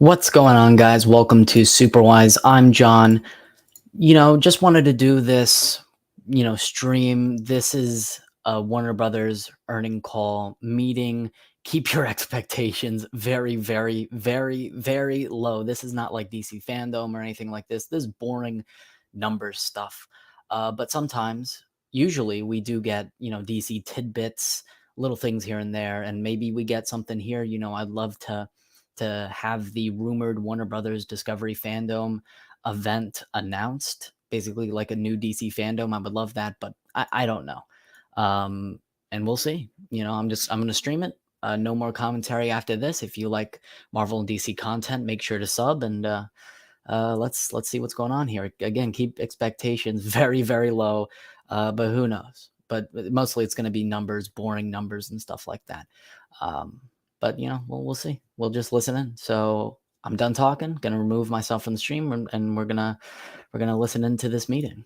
What's going on, guys? Welcome to Superwise. I'm John. Just wanted to do this, stream. This is a Warner Brothers earning call meeting. Keep your expectations very, very, very, very low. This is not like DC FanDome or anything like this. This is boring numbers stuff. But sometimes, usually, we do get, DC tidbits, little things here and there, and maybe we get something here. I'd love to have the rumored Warner Brothers Discovery FanDome event announced, basically like a new DC FanDome. I would love that, but I don't know. And we'll see. I'm gonna stream it. No more commentary after this. If you like Marvel and DC content, make sure to sub and let's see what's going on here. Again, keep expectations very, very low. But who knows? But mostly it's gonna be numbers, boring numbers and stuff like that. But we'll see. We'll just listen in. So I'm done talking. Gonna remove myself from the stream, and we're gonna listen into this meeting.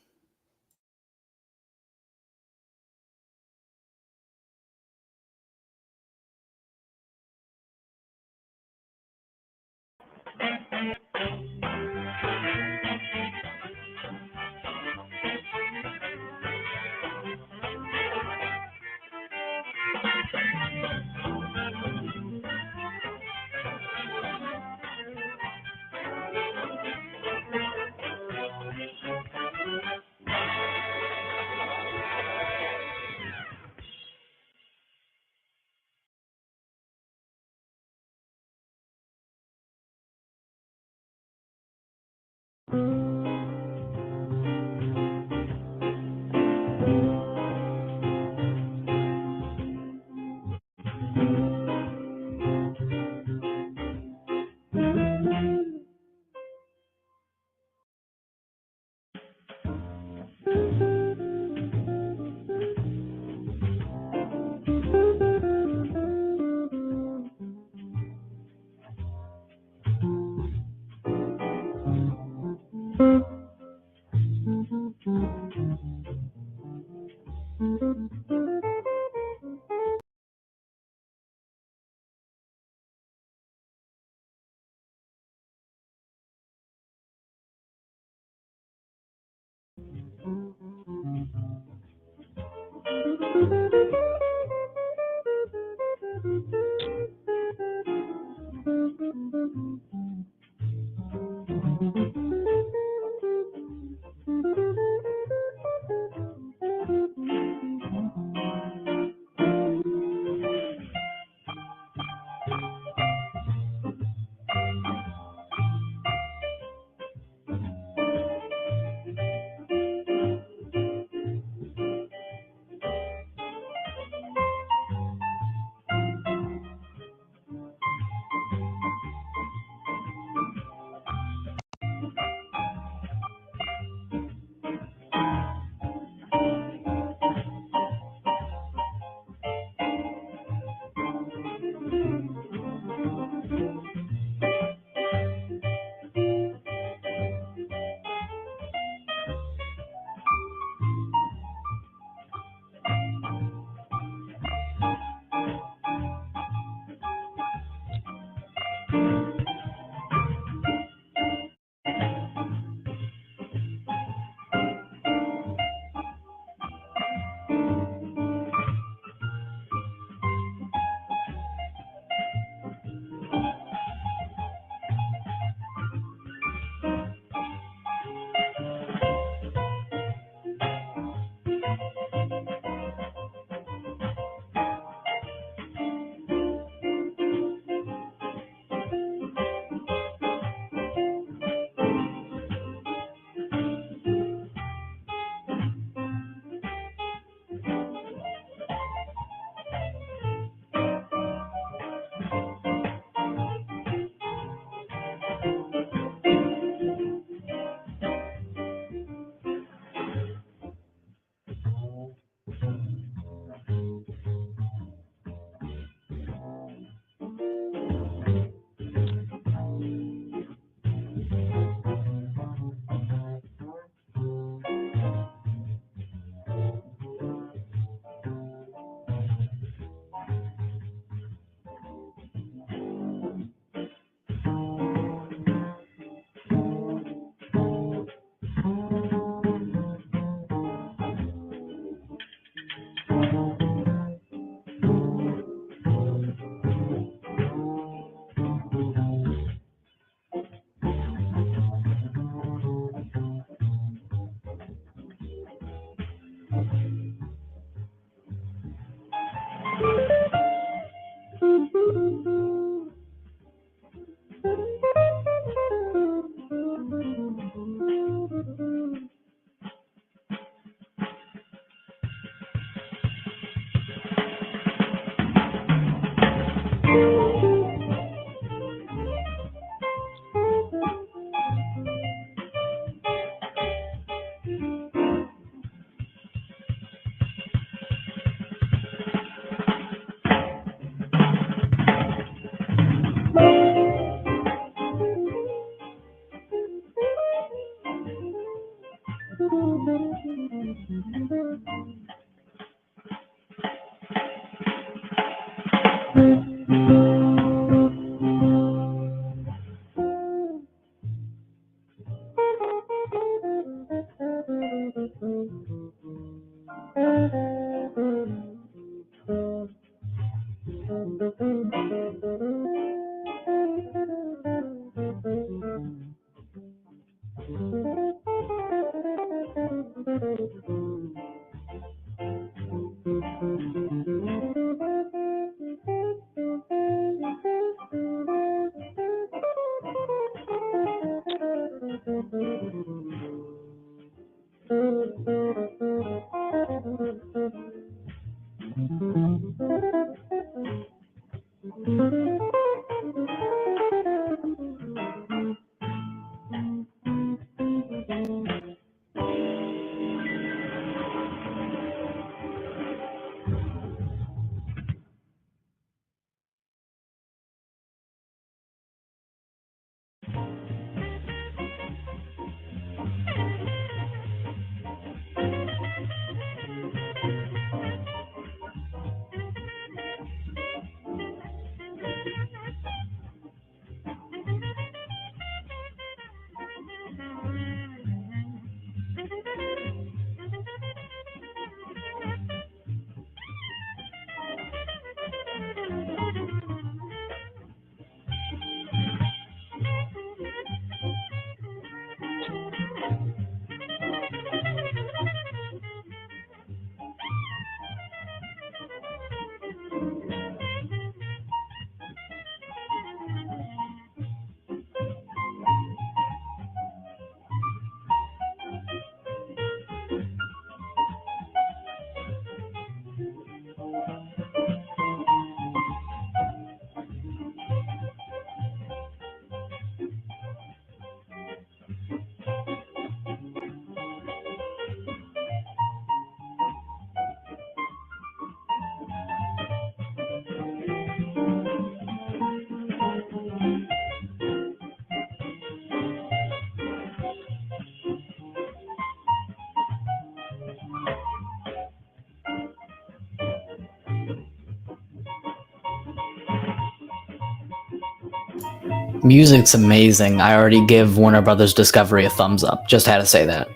Music's amazing. I already give Warner Brothers Discovery a thumbs up. Just had to say that,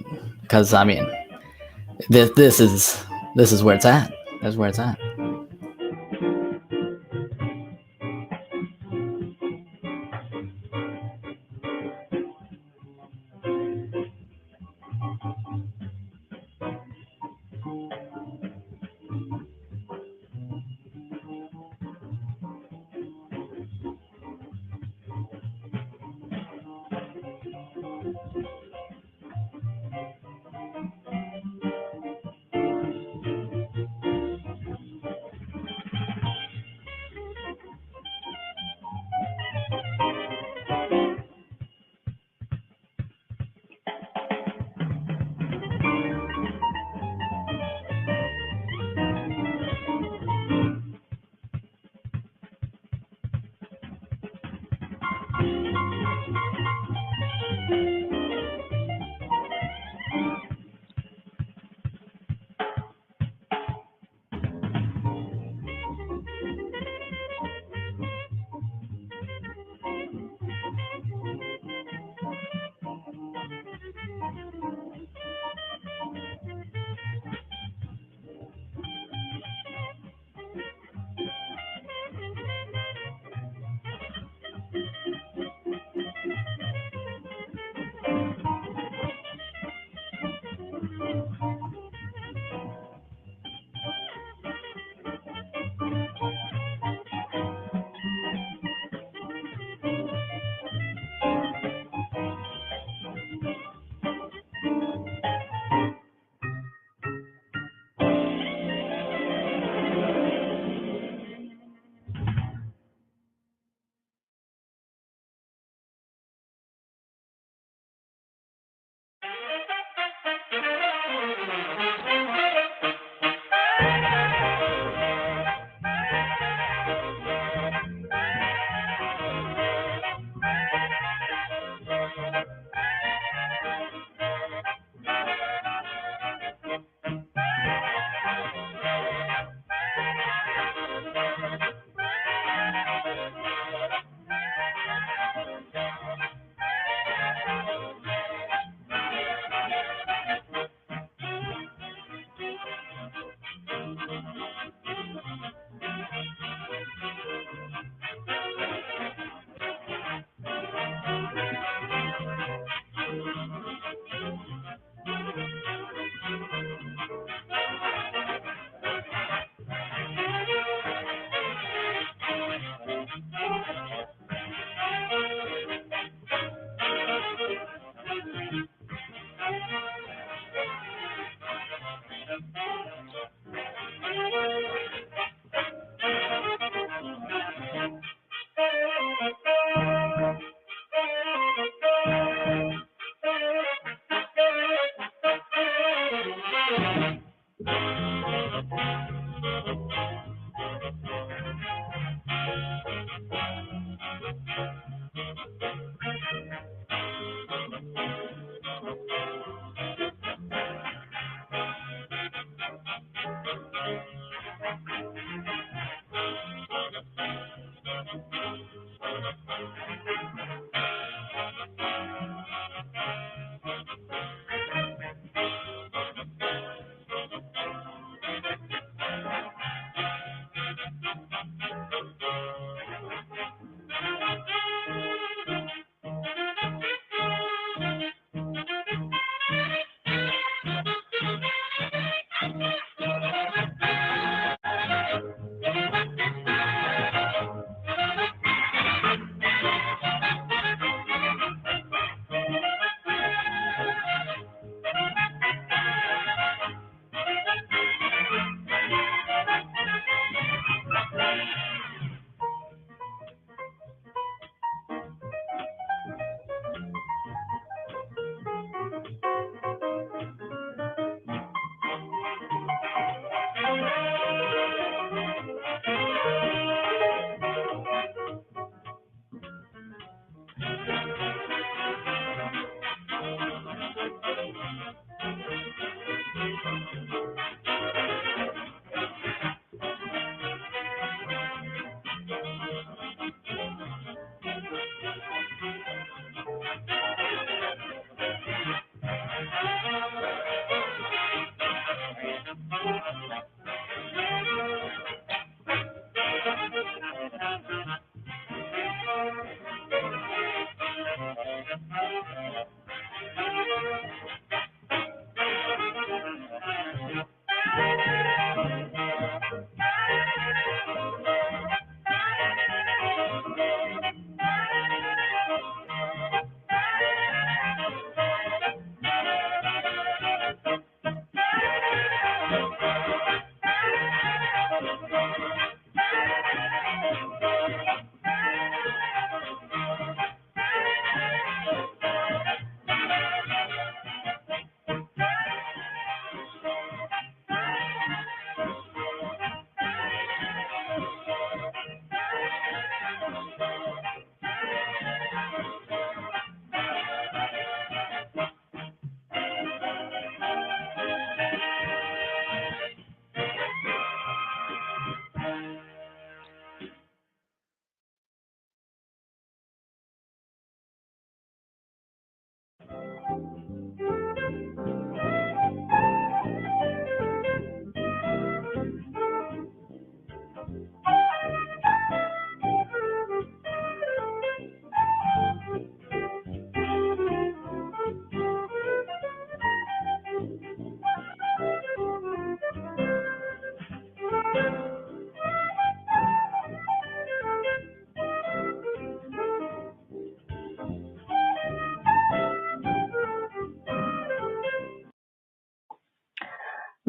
because I mean, this is where it's at. That's where it's at.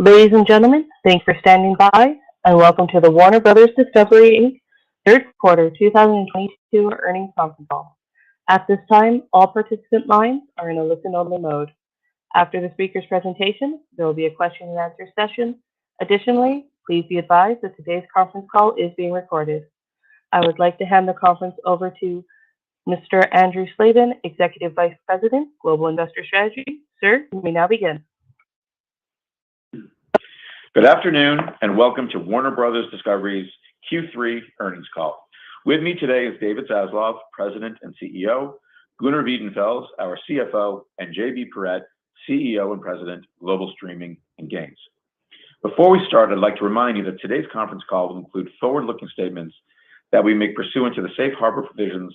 Ladies and gentlemen, thanks for standing by, and welcome to the Warner Brothers Discovery Inc. Third Quarter 2022 Earnings Conference Call. At this time, all participant lines are in a listen-only mode. After the speaker's presentation, there will be a question and answer session. Additionally, please be advised that today's conference call is being recorded. I would like to hand the conference over to Mr. Andrew Slavin, Executive Vice President, Global Investor Strategy. Sir, you may now begin. Good afternoon, and welcome to Warner Brothers Discovery's Q3 earnings call. With me today is David Zaslav, President and CEO, Gunnar Wiedenfels, our CFO, and JB Perrette, CEO and President, Global Streaming and Games. Before we start, I'd like to remind you that today's conference call will include forward-looking statements that we make pursuant to the Safe Harbor provisions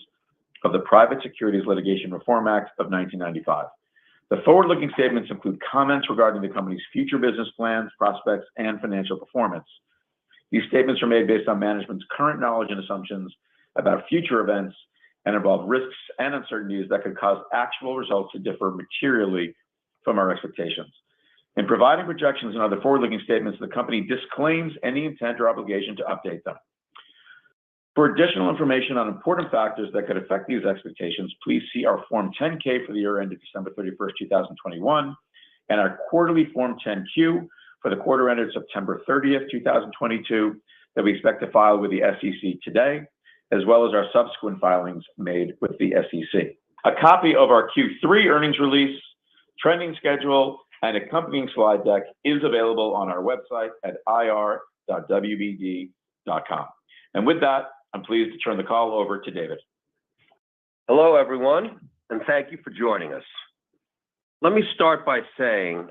of the Private Securities Litigation Reform Act of 1995. The forward-looking statements include comments regarding the company's future business plans, prospects, and financial performance. These statements are made based on management's current knowledge and assumptions about future events and involve risks and uncertainties that could cause actual results to differ materially from our expectations. In providing projections and other forward-looking statements, the company disclaims any intent or obligation to update them. For additional information on important factors that could affect these expectations, please see our Form 10-K for the year ended December 31st, 2021, and our quarterly Form 10-Q, for the quarter ended September 30th, 2022, that we expect to file with the SEC today, as well as our subsequent filings made with the SEC. A copy of our Q3 earnings release, trending schedule, and accompanying slide deck is available on our website at ir.wbd.com. And with that, I'm pleased to turn the call over to David. Hello, everyone, and thank you for joining us. Let me start by saying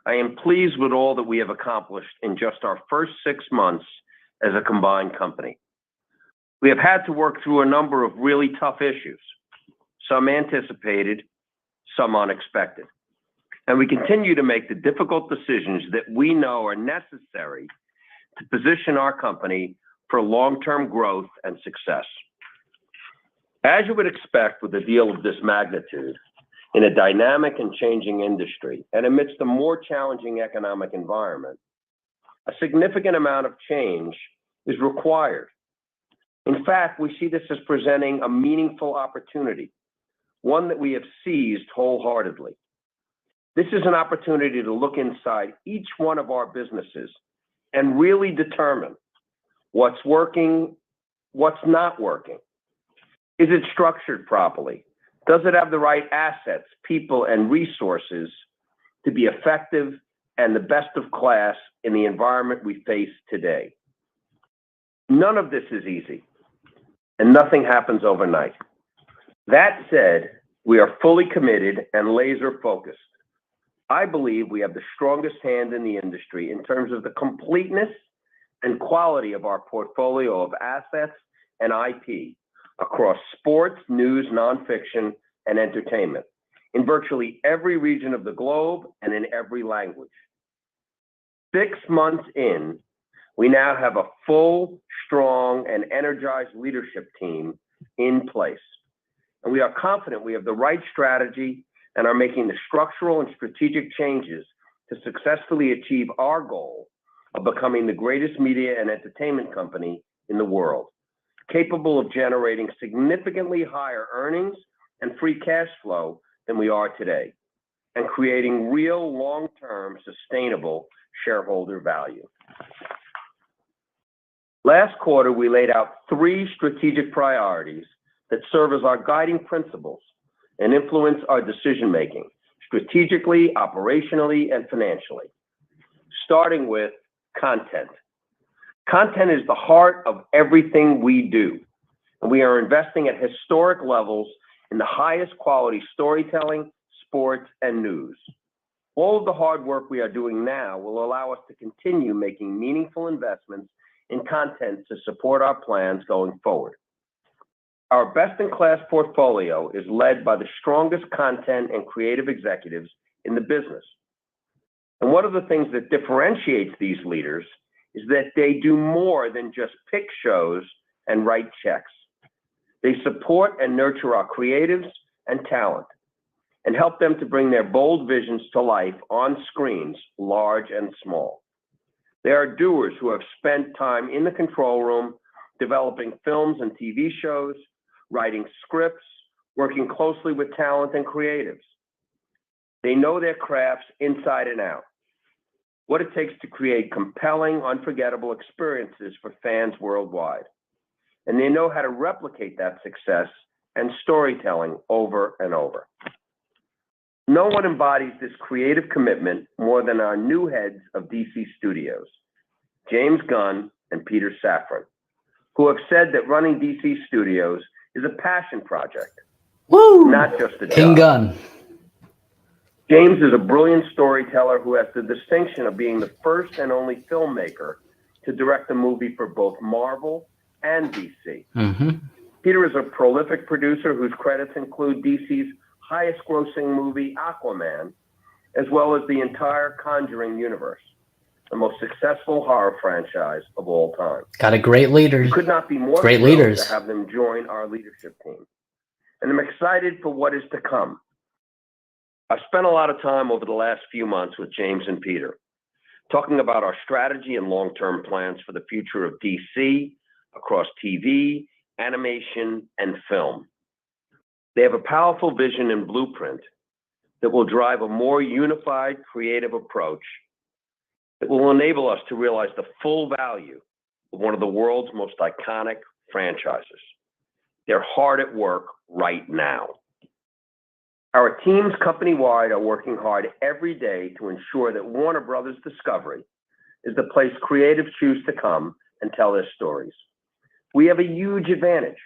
I am pleased with all that we have accomplished in just our first 6 months as a combined company. We have had to work through a number of really tough issues, some anticipated, some unexpected. And we continue to make the difficult decisions that we know are necessary to position our company for long-term growth and success. As you would expect with a deal of this magnitude, in a dynamic and changing industry and amidst a more challenging economic environment, a significant amount of change is required. In fact, we see this as presenting a meaningful opportunity, one that we have seized wholeheartedly. This is an opportunity to look inside each one of our businesses and really determine what's working, what's not working. Is it structured properly? Does it have the right assets, people, and resources to be effective and the best of class in the environment we face today? None of this is easy, and nothing happens overnight. That said, we are fully committed and laser focused. I believe we have the strongest hand in the industry in terms of the completeness and quality of our portfolio of assets and IP across sports, news, nonfiction, and entertainment in virtually every region of the globe and in every language. 6 months in, we now have a full, strong, and energized leadership team in place. And we are confident we have the right strategy and are making the structural and strategic changes to successfully achieve our goal of becoming the greatest media and entertainment company in the world, capable of generating significantly higher earnings and free cash flow than we are today, and creating real long-term sustainable shareholder value. Last quarter, we laid out 3 strategic priorities that serve as our guiding principles and influence our decision-making strategically, operationally, and financially. Starting with content. Content is the heart of everything we do, and we are investing at historic levels in the highest quality storytelling, sports, and news. All of the hard work we are doing now will allow us to continue making meaningful investments in content to support our plans going forward. Our best-in-class portfolio is led by the strongest content and creative executives in the business. And one of the things that differentiates these leaders is that they do more than just pick shows and write checks. They support and nurture our creatives and talent and help them to bring their bold visions to life on screens, large and small. They are doers who have spent time in the control room, developing films and TV shows, writing scripts, working closely with talent and creatives. They know their crafts inside and out, what it takes to create compelling, unforgettable experiences for fans worldwide. And they know how to replicate that success and storytelling over and over. No one embodies this creative commitment more than our new heads of DC Studios, James Gunn and Peter Safran, who have said that running DC Studios is a passion project, not just a job. King Gunn. James is a brilliant storyteller who has the distinction of being the first and only filmmaker to direct a movie for both Marvel and DC. Mm-hmm. Peter is a prolific producer whose credits include DC's highest grossing movie, Aquaman, as well as the entire Conjuring universe, the most successful horror franchise of all time. Got a great leader. We could not be more great thrilled leaders to have them join our leadership team. And I'm excited for what is to come. I've spent a lot of time over the last few months with James and Peter, talking about our strategy and long-term plans for the future of DC across TV, animation, and film. They have a powerful vision and blueprint that will drive a more unified, creative approach that will enable us to realize the full value of one of the world's most iconic franchises. They're hard at work right now. Our teams company-wide are working hard every day to ensure that Warner Brothers Discovery is the place creatives choose to come and tell their stories. We have a huge advantage.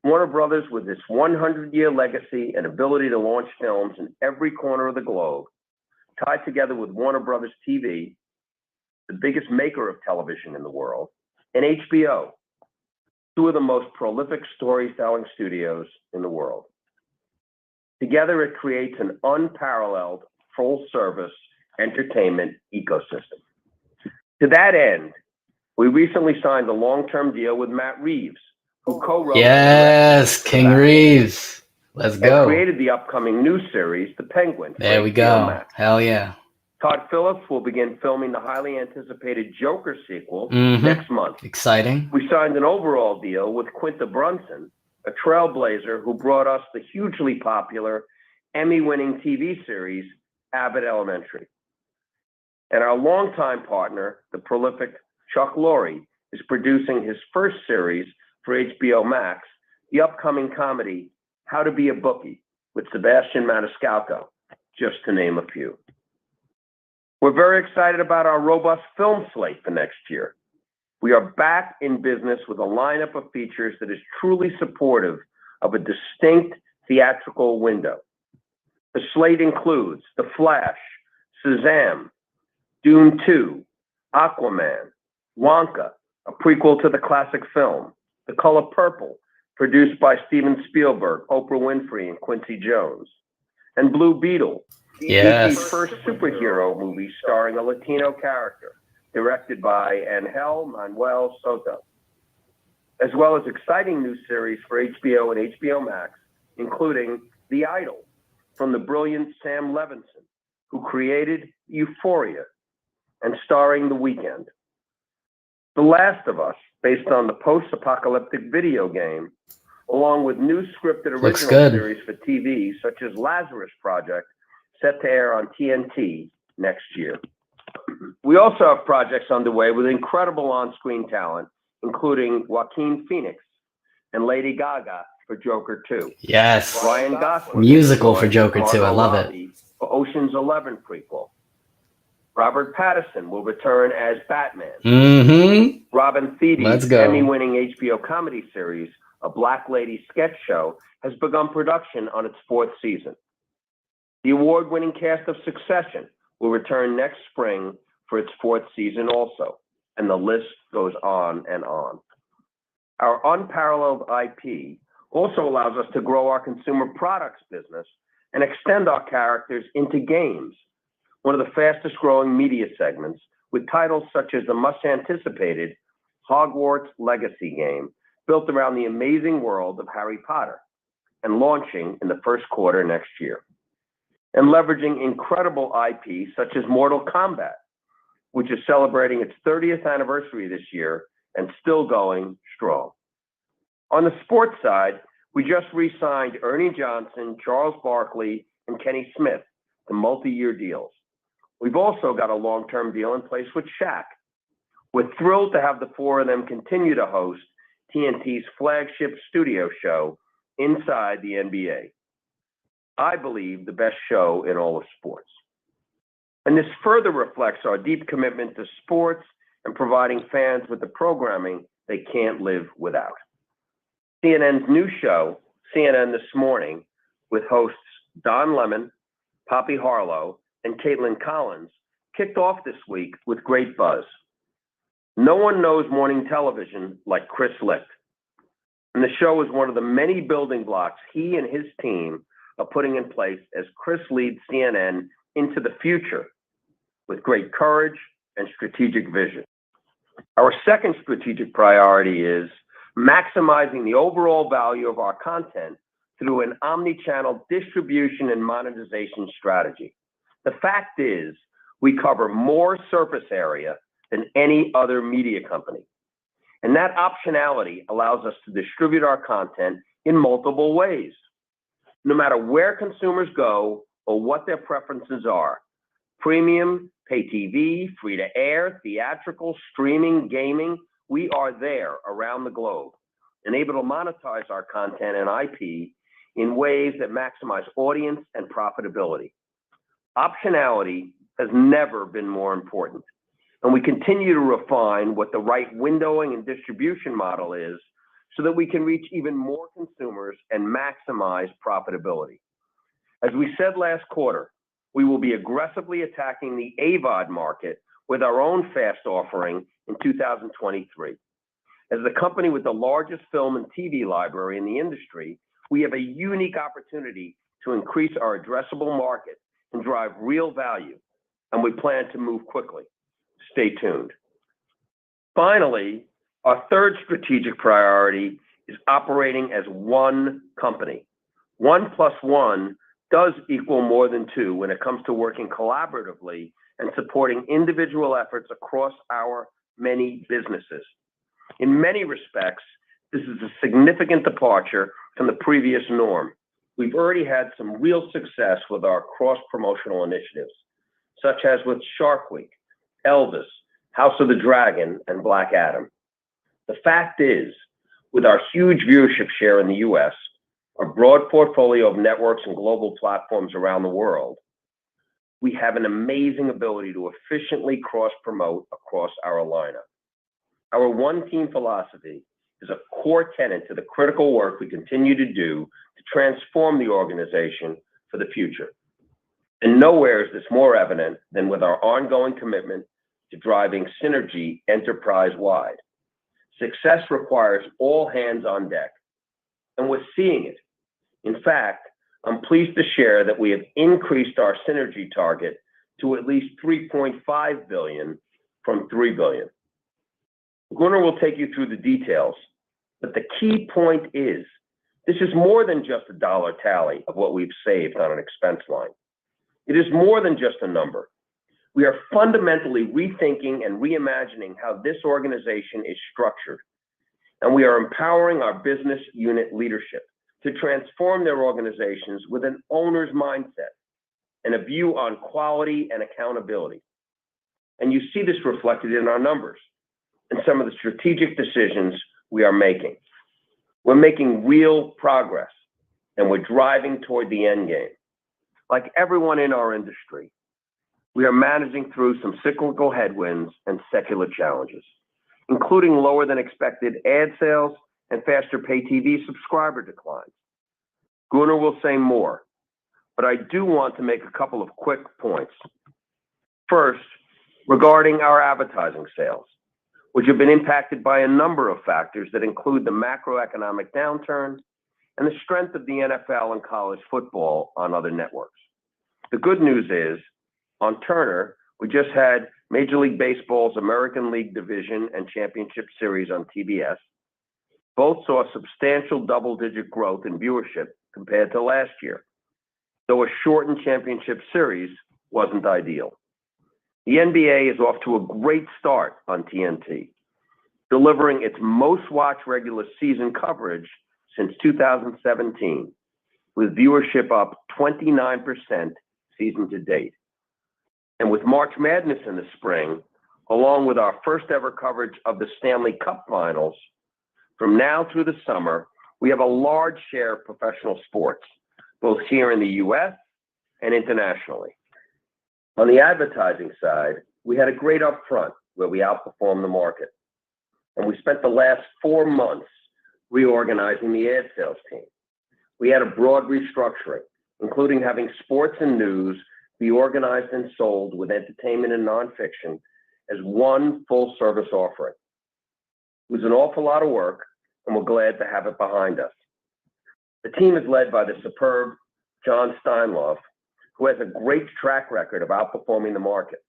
Warner Brothers, with its 100-year legacy and ability to launch films in every corner of the globe, tied together with Warner Brothers TV, the biggest maker of television in the world, and HBO, two of the most prolific storytelling studios in the world. Together, it creates an unparalleled full-service entertainment ecosystem. To that end, we recently signed a long-term deal with Matt Reeves, who co-wrote Yes, King Reeves. Let's and go. created the upcoming new series, The Penguin. for There we HBO go. Max. Hell yeah. Todd Phillips will begin filming the highly anticipated Joker sequel Mhm. next month. Exciting. We signed an overall deal with Quinta Brunson, a trailblazer who brought us the hugely popular Emmy-winning TV series Abbott Elementary. And our longtime partner, the prolific Chuck Lorre, is producing his first series for HBO Max, the upcoming comedy How to Be a Bookie with Sebastian Maniscalco, just to name a few. We're very excited about our robust film slate for next year. We are back in business with a lineup of features that is truly supportive of a distinct theatrical window. The slate includes The Flash, Shazam, Dune 2, Aquaman, Wonka, a prequel to the classic film, The Color Purple, produced by Steven Spielberg, Oprah Winfrey, and Quincy Jones, and Blue Beetle, Yes. DC's first superhero movie starring a Latino character, directed by Angel Manuel Soto, as well as exciting new series for HBO and HBO Max, including The Idol, from the brilliant Sam Levinson, who created Euphoria, and starring The Weeknd. The Last of Us, based on the post-apocalyptic video game, along with new scripted Looks original good. series for TV, such as Lazarus Project, set to air on TNT next year. We also have projects underway with incredible on-screen talent, including Joaquin Phoenix and Lady Gaga for Joker 2. Yes. Ryan Gosling. Musical for joins Joker 2. I Margot love it. Robbie for Ocean's 11 prequel. Robert Pattinson will return as Batman. Mm-hmm. Robin Thede, Let's go. Emmy-winning HBO comedy series, A Black Lady Sketch Show, has begun production on its 4th season. The award-winning cast of Succession will return next spring for its 4th season also, and the list goes on and on. Our unparalleled IP also allows us to grow our consumer products business and extend our characters into games, one of the fastest growing media segments, with titles such as the much-anticipated Hogwarts Legacy game, built around the amazing world of Harry Potter, and launching in the first quarter next year. And leveraging incredible IP such as Mortal Kombat, which is celebrating its 30th anniversary this year and still going strong. On the sports side, we just re-signed Ernie Johnson, Charles Barkley, and Kenny Smith to multi-year deals. We've also got a long-term deal in place with Shaq. We're thrilled to have the four of them continue to host TNT's flagship studio show, Inside the NBA. I believe the best show in all of sports. And this further reflects our deep commitment to sports and providing fans with the programming they can't live without. CNN's new show, CNN This Morning, with hosts Don Lemon, Poppy Harlow, and Caitlin Collins, kicked off this week with great buzz. No one knows morning television like Chris Licht. And the show is one of the many building blocks he and his team are putting in place as Chris leads CNN into the future with great courage and strategic vision. Our second strategic priority is maximizing the overall value of our content through an omni-channel distribution and monetization strategy. The fact is, we cover more surface area than any other media company. And that optionality allows us to distribute our content in multiple ways. No matter where consumers go or what their preferences are, Premium, pay TV, free-to-air, theatrical, streaming, gaming, we are there around the globe and able to monetize our content and IP in ways that maximize audience and profitability. Optionality has never been more important, and we continue to refine what the right windowing and distribution model is so that we can reach even more consumers and maximize profitability. As we said last quarter, we will be aggressively attacking the AVOD market with our own FAST offering in 2023. As the company with the largest film and TV library in the industry, we have a unique opportunity to increase our addressable market and drive real value, and we plan to move quickly. Stay tuned. Finally, our third strategic priority is operating as one company. 1 + 1 does equal more than 2 when it comes to working collaboratively and supporting individual efforts across our many businesses. In many respects, this is a significant departure from the previous norm. We've already had some real success with our cross-promotional initiatives, such as with Shark Week, Elvis, House of the Dragon, and Black Adam. The fact is, with our huge viewership share in the US, our broad portfolio of networks and global platforms around the world, we have an amazing ability to efficiently cross-promote across our lineup. Our one-team philosophy is a core tenet to the critical work we continue to do to transform the organization for the future. And nowhere is this more evident than with our ongoing commitment to driving synergy enterprise-wide. Success requires all hands on deck, and we're seeing it. In fact, I'm pleased to share that we have increased our synergy target to at least $3.5 billion from $3 billion. Gunnar will take you through the details, but the key point is this is more than just a dollar tally of what we've saved on an expense line. It is more than just a number. We are fundamentally rethinking and reimagining how this organization is structured, and we are empowering our business unit leadership to transform their organizations with an owner's mindset and a view on quality and accountability. And you see this reflected in our numbers and some of the strategic decisions we are making. We're making real progress, and we're driving toward the end game. Like everyone in our industry, we are managing through some cyclical headwinds and secular challenges, including lower than expected ad sales and faster pay TV subscriber declines. Gunnar will say more, but I do want to make a couple of quick points. First, regarding our advertising sales, which have been impacted by a number of factors that include the macroeconomic downturn and the strength of the NFL and college football on other networks. The good news is, on Turner, we just had Major League Baseball's American League Division and Championship Series on TBS. Both saw substantial double-digit growth in viewership compared to last year, though a shortened championship series wasn't ideal. The NBA is off to a great start on TNT, delivering its most-watched regular season coverage since 2017, with viewership up 29% season to date. And with March Madness in the spring, along with our first ever coverage of the Stanley Cup Finals, from now through the summer, we have a large share of professional sports, both here in the US and internationally. On the advertising side, we had a great upfront where we outperformed the market. And we spent the last 4 months reorganizing the ad sales team. We had a broad restructuring, including having sports and news be organized and sold with entertainment and nonfiction as one full-service offering. It was an awful lot of work, and we're glad to have it behind us. The team is led by the superb John Steinlauf, who has a great track record of outperforming the market,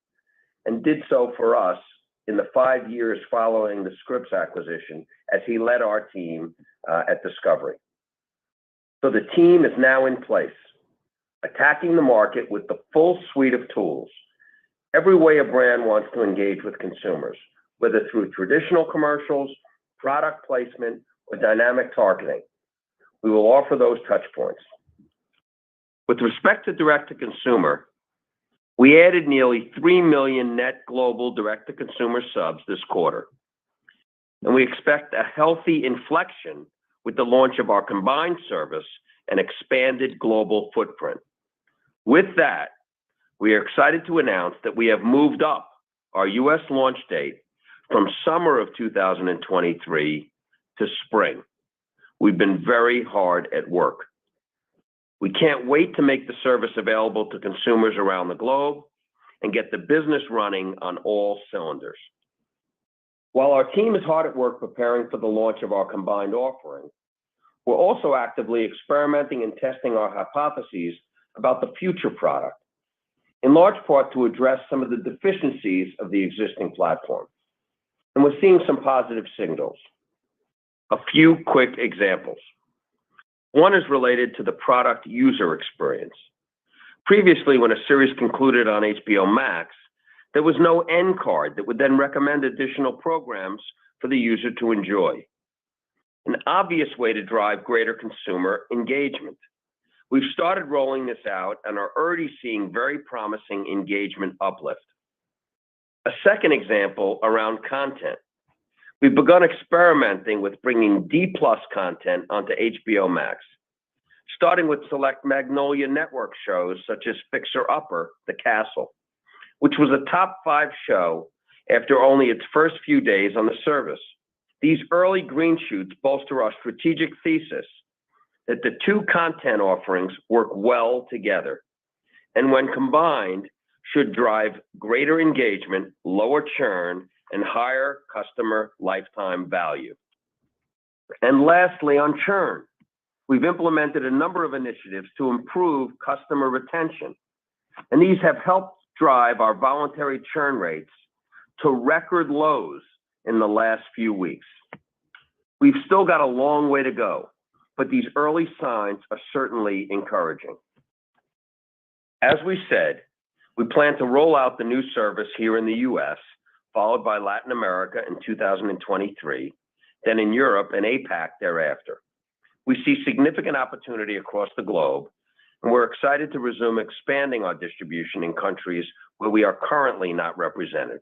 and did so for us in the 5 years following the Scripps acquisition as he led our team at Discovery. So the team is now in place, attacking the market with the full suite of tools, every way a brand wants to engage with consumers, whether through traditional commercials, product placement, or dynamic targeting. We will offer those touch points. With respect to direct-to-consumer, We added nearly 3 million net global direct-to-consumer subs this quarter, and we expect a healthy inflection with the launch of our combined service and expanded global footprint. With that, we are excited to announce that we have moved up our U.S. launch date from summer of 2023 to spring. We've been very hard at work. We can't wait to make the service available to consumers around the globe and get the business running on all cylinders. While our team is hard at work preparing for the launch of our combined offering, we're also actively experimenting and testing our hypotheses about the future product, in large part to address some of the deficiencies of the existing platform. And we're seeing some positive signals. A few quick examples. One is related to the product user experience. Previously, when a series concluded on HBO Max, there was no end card that would then recommend additional programs for the user to enjoy. An obvious way to drive greater consumer engagement. We've started rolling this out and are already seeing very promising engagement uplift. A second example around content. We've begun experimenting with bringing D+ content onto HBO Max, starting with select Magnolia Network shows such as Fixer Upper: The Castle, which was a top 5 show after only its first few days on the service. These early green shoots bolster our strategic thesis that the two content offerings work well together, and when combined, should drive greater engagement, lower churn, and higher customer lifetime value. And lastly, on churn, we've implemented a number of initiatives to improve customer retention, and these have helped drive our voluntary churn rates to record lows in the last few weeks. We've still got a long way to go, but these early signs are certainly encouraging. As we said, we plan to roll out the new service here in the US, followed by Latin America in 2023, then in Europe and APAC thereafter. We see significant opportunity across the globe, and we're excited to resume expanding our distribution in countries where we are currently not represented.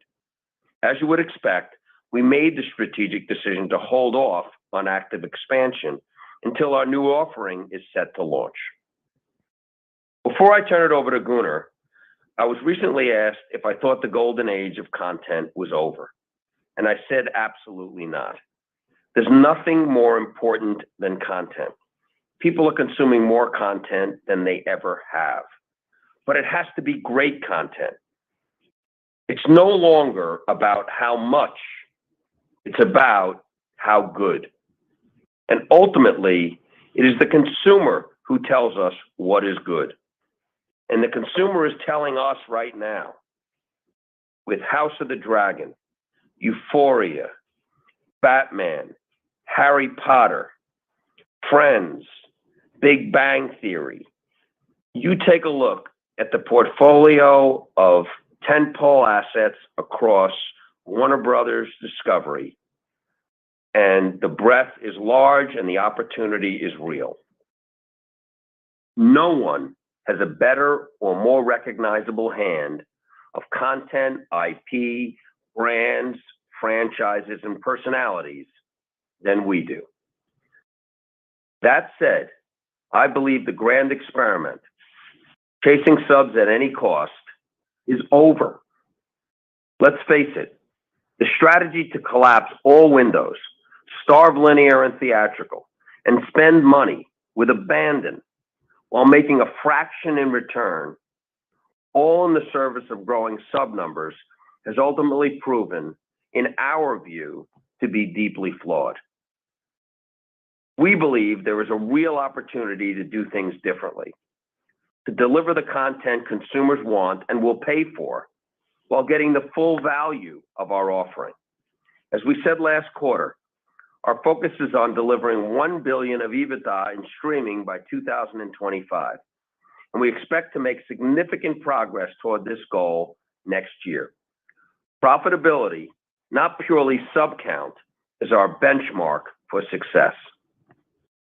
As you would expect, we made the strategic decision to hold off on active expansion until our new offering is set to launch. Before I turn it over to Gunnar, I was recently asked if I thought the golden age of content was over, and I said absolutely not. There's nothing more important than content. People are consuming more content than they ever have, but it has to be great content. It's no longer about how much, it's about how good. And ultimately, it is the consumer who tells us what is good. And the consumer is telling us right now with House of the Dragon, Euphoria, Batman, Harry Potter, Friends, Big Bang Theory. You take a look at the portfolio of tentpole assets across Warner Brothers Discovery, and the breadth is large and the opportunity is real. No one has a better or more recognizable hand of content, IP, brands, franchises, and personalities than we do. That said, I believe the grand experiment, chasing subs at any cost, is over. Let's face it, the strategy to collapse all windows, starve linear and theatrical, and spend money with abandon while making a fraction in return, all in the service of growing sub numbers, has ultimately proven, in our view, to be deeply flawed. We believe there is a real opportunity to do things differently, to deliver the content consumers want and will pay for, while getting the full value of our offering. As we said last quarter, our focus is on delivering $1 billion of EBITDA in streaming by 2025, and we expect to make significant progress toward this goal next year. Profitability, not purely sub count, is our benchmark for success.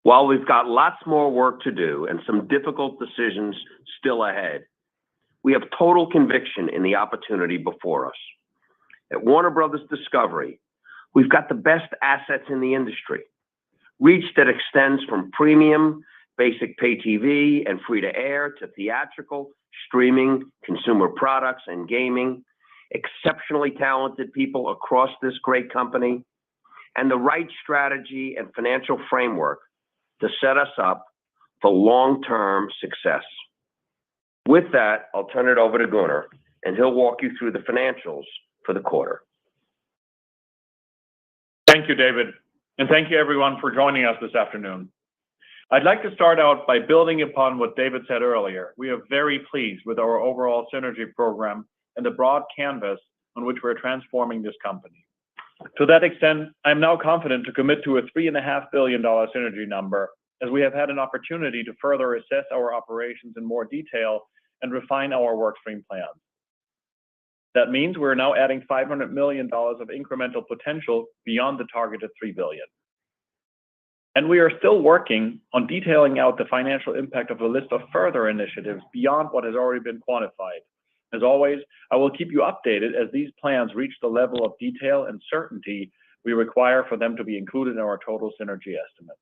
While we've got lots more work to do and some difficult decisions still ahead, we have total conviction in the opportunity before us. At Warner Brothers Discovery, we've got the best assets in the industry, reach that extends from premium, basic pay TV and free-to-air to theatrical, streaming, consumer products, and gaming, exceptionally talented people across this great company, and the right strategy and financial framework to set us up for long-term success. With that, I'll turn it over to Gunnar, and he'll walk you through the financials for the quarter. Thank you, David, and thank you everyone for joining us this afternoon. I'd like to start out by building upon what David said earlier. We are very pleased with our overall synergy program and the broad canvas on which we're transforming this company. To that extent, I'm now confident to commit to a $3.5 billion synergy number, as we have had an opportunity to further assess our operations in more detail and refine our workstream plans. That means we're now adding $500 million of incremental potential beyond the targeted $3 billion. And we are still working on detailing out the financial impact of a list of further initiatives beyond what has already been quantified. As always, I will keep you updated as these plans reach the level of detail and certainty we require for them to be included in our total synergy estimate.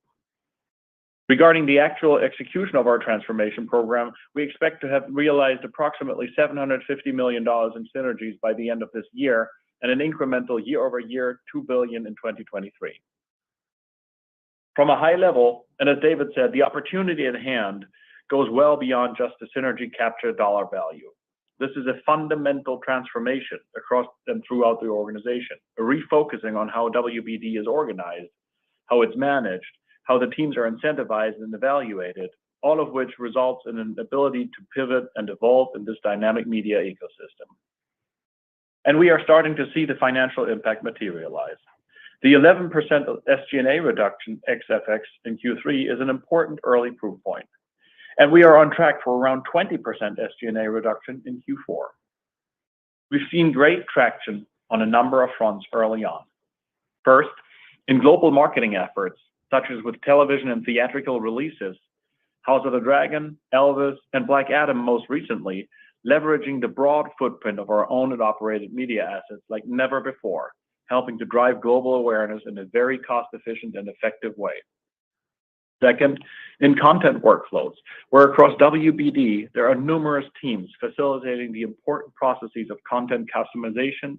Regarding the actual execution of our transformation program, we expect to have realized approximately $750 million in synergies by the end of this year and an incremental year-over-year $2 billion in 2023. From a high level, and as David said, the opportunity at hand goes well beyond just the synergy capture dollar value. This is a fundamental transformation across and throughout the organization, a refocusing on how WBD is organized, how it's managed, how the teams are incentivized and evaluated, all of which results in an ability to pivot and evolve in this dynamic media ecosystem. And we are starting to see the financial impact materialize. The 11% SG&A reduction ex-FX in Q3 is an important early proof point. And we are on track for around 20% SG&A reduction in Q4. We've seen great traction on a number of fronts early on. First, in global marketing efforts, such as with television and theatrical releases, House of the Dragon, Elvis, and Black Adam most recently, leveraging the broad footprint of our owned and operated media assets like never before, helping to drive global awareness in a very cost-efficient and effective way. Second, in content workflows, where across WBD, there are numerous teams facilitating the important processes of content customization,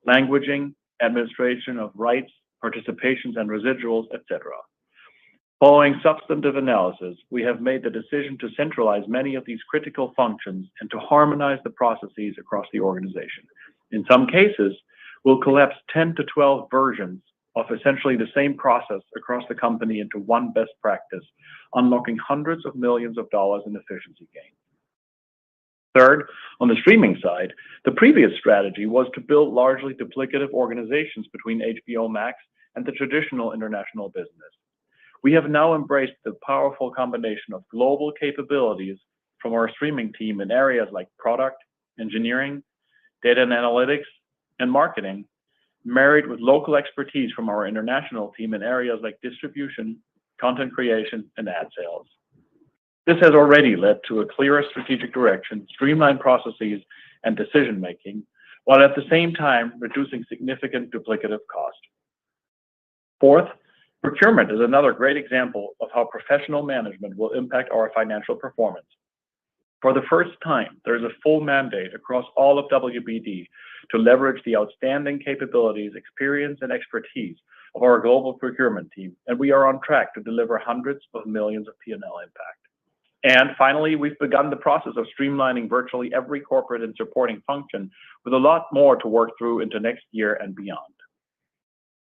languaging, administration of rights, participations and residuals, etc. Following substantive analysis, we have made the decision to centralize many of these critical functions and to harmonize the processes across the organization. In some cases, we'll collapse 10 to 12 versions of essentially the same process across the company into one best practice, unlocking hundreds of millions of dollars in efficiency gains. Third, on the streaming side, the previous strategy was to build largely duplicative organizations between HBO Max and the traditional international business. We have now embraced the powerful combination of global capabilities from our streaming team in areas like product, engineering, data and analytics, and marketing, married with local expertise from our international team in areas like distribution, content creation, and ad sales. This has already led to a clearer strategic direction, streamlined processes, and decision-making, while at the same time reducing significant duplicative cost. Fourth, procurement is another great example of how professional management will impact our financial performance. For the first time, there is a full mandate across all of WBD to leverage the outstanding capabilities, experience, and expertise of our global procurement team, and we are on track to deliver hundreds of millions of P&L impact. And finally, we've begun the process of streamlining virtually every corporate and supporting function, with a lot more to work through into next year and beyond.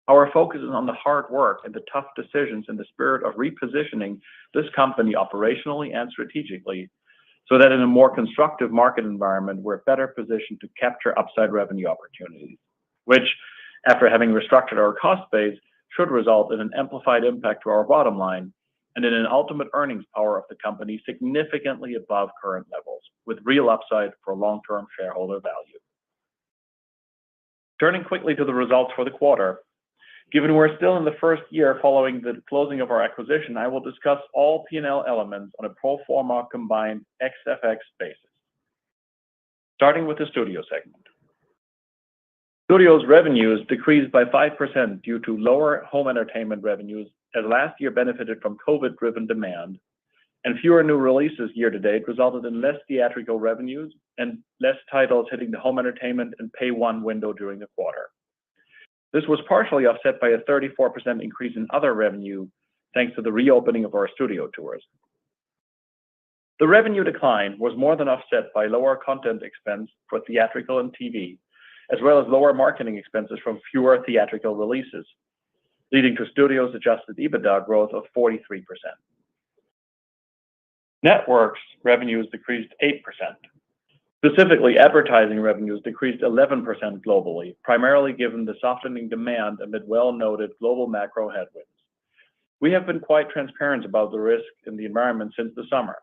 Our focus is on the hard work and the tough decisions in the spirit of repositioning this company operationally and strategically, so that in a more constructive market environment, we're better positioned to capture upside revenue opportunities, which, after having restructured our cost base, should result in an amplified impact to our bottom line and in an ultimate earnings power of the company significantly above current levels, with real upside for long-term shareholder value. Turning quickly to the results for the quarter, given we're still in the first year following the closing of our acquisition, I will discuss all P&L elements on a pro forma combined ex-FX basis. Starting with the studio segment. Studios revenues decreased by 5% due to lower home entertainment revenues, as last year benefited from COVID-driven demand, and fewer new releases year-to-date resulted in less theatrical revenues and less titles hitting the home entertainment and Pay 1 window during the quarter. This was partially offset by a 34% increase in other revenue, thanks to the reopening of our studio tours. The revenue decline was more than offset by lower content expense for theatrical and TV, as well as lower marketing expenses from fewer theatrical releases, leading to studios' adjusted EBITDA growth of 43%. Networks revenues decreased 8%. Specifically, advertising revenues decreased 11% globally, primarily given the softening demand amid well-noted global macro headwinds. We have been quite transparent about the risk in the environment since the summer.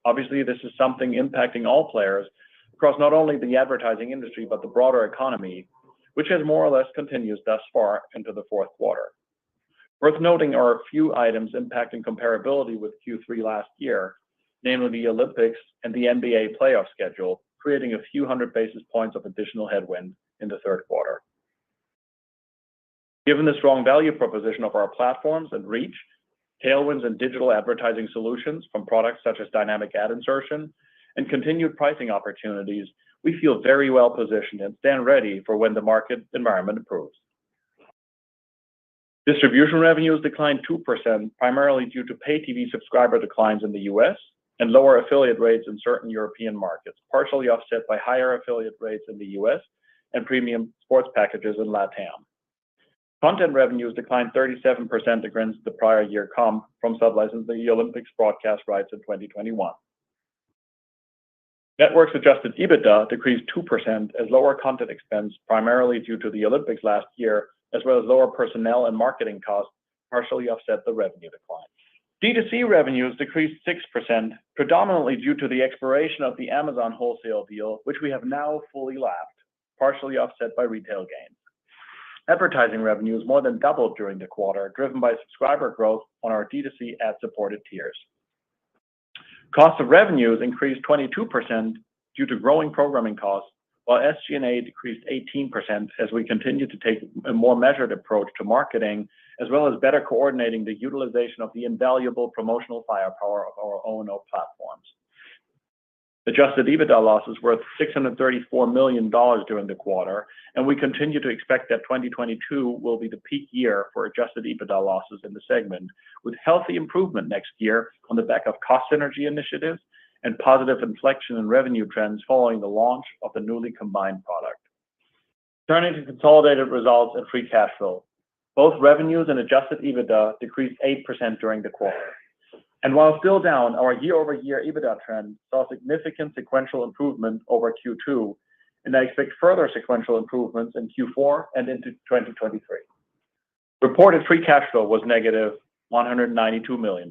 Obviously, this is something impacting all players across not only the advertising industry, but the broader economy, which has more or less continued thus far into the fourth quarter. Worth noting are a few items impacting comparability with Q3 last year, namely the Olympics and the NBA playoff schedule, creating a few hundred basis points of additional headwind in the third quarter. Given the strong value proposition of our platforms and reach, tailwinds in digital advertising solutions from products such as dynamic ad insertion, and continued pricing opportunities, we feel very well positioned and stand ready for when the market environment improves. Distribution revenues declined 2%, primarily due to pay TV subscriber declines in the US and lower affiliate rates in certain European markets, partially offset by higher affiliate rates in the US and premium sports packages in LATAM. Content revenues declined 37% against the prior year comp from sublicensing the Olympics broadcast rights in 2021. Networks adjusted EBITDA decreased 2% as lower content expense, primarily due to the Olympics last year, as well as lower personnel and marketing costs, partially offset the revenue decline. D2C revenues decreased 6%, predominantly due to the expiration of the Amazon wholesale deal, which we have now fully lapped, partially offset by retail gains. Advertising revenues more than doubled during the quarter, driven by subscriber growth on our D2C ad-supported tiers. Cost of revenues increased 22% due to growing programming costs, while SG&A decreased 18% as we continue to take a more measured approach to marketing, as well as better coordinating the utilization of the invaluable promotional firepower of our O&O platforms. Adjusted EBITDA losses were $634 million during the quarter, and we continue to expect that 2022 will be the peak year for adjusted EBITDA losses in the segment, with healthy improvement next year on the back of cost synergy initiatives and positive inflection in revenue trends following the launch of the newly combined product. Turning to consolidated results and free cash flow. Both revenues and adjusted EBITDA decreased 8% during the quarter. And while still down, our year-over-year EBITDA trend saw significant sequential improvement over Q2, and I expect further sequential improvements in Q4 and into 2023. Reported free cash flow was negative $192 million.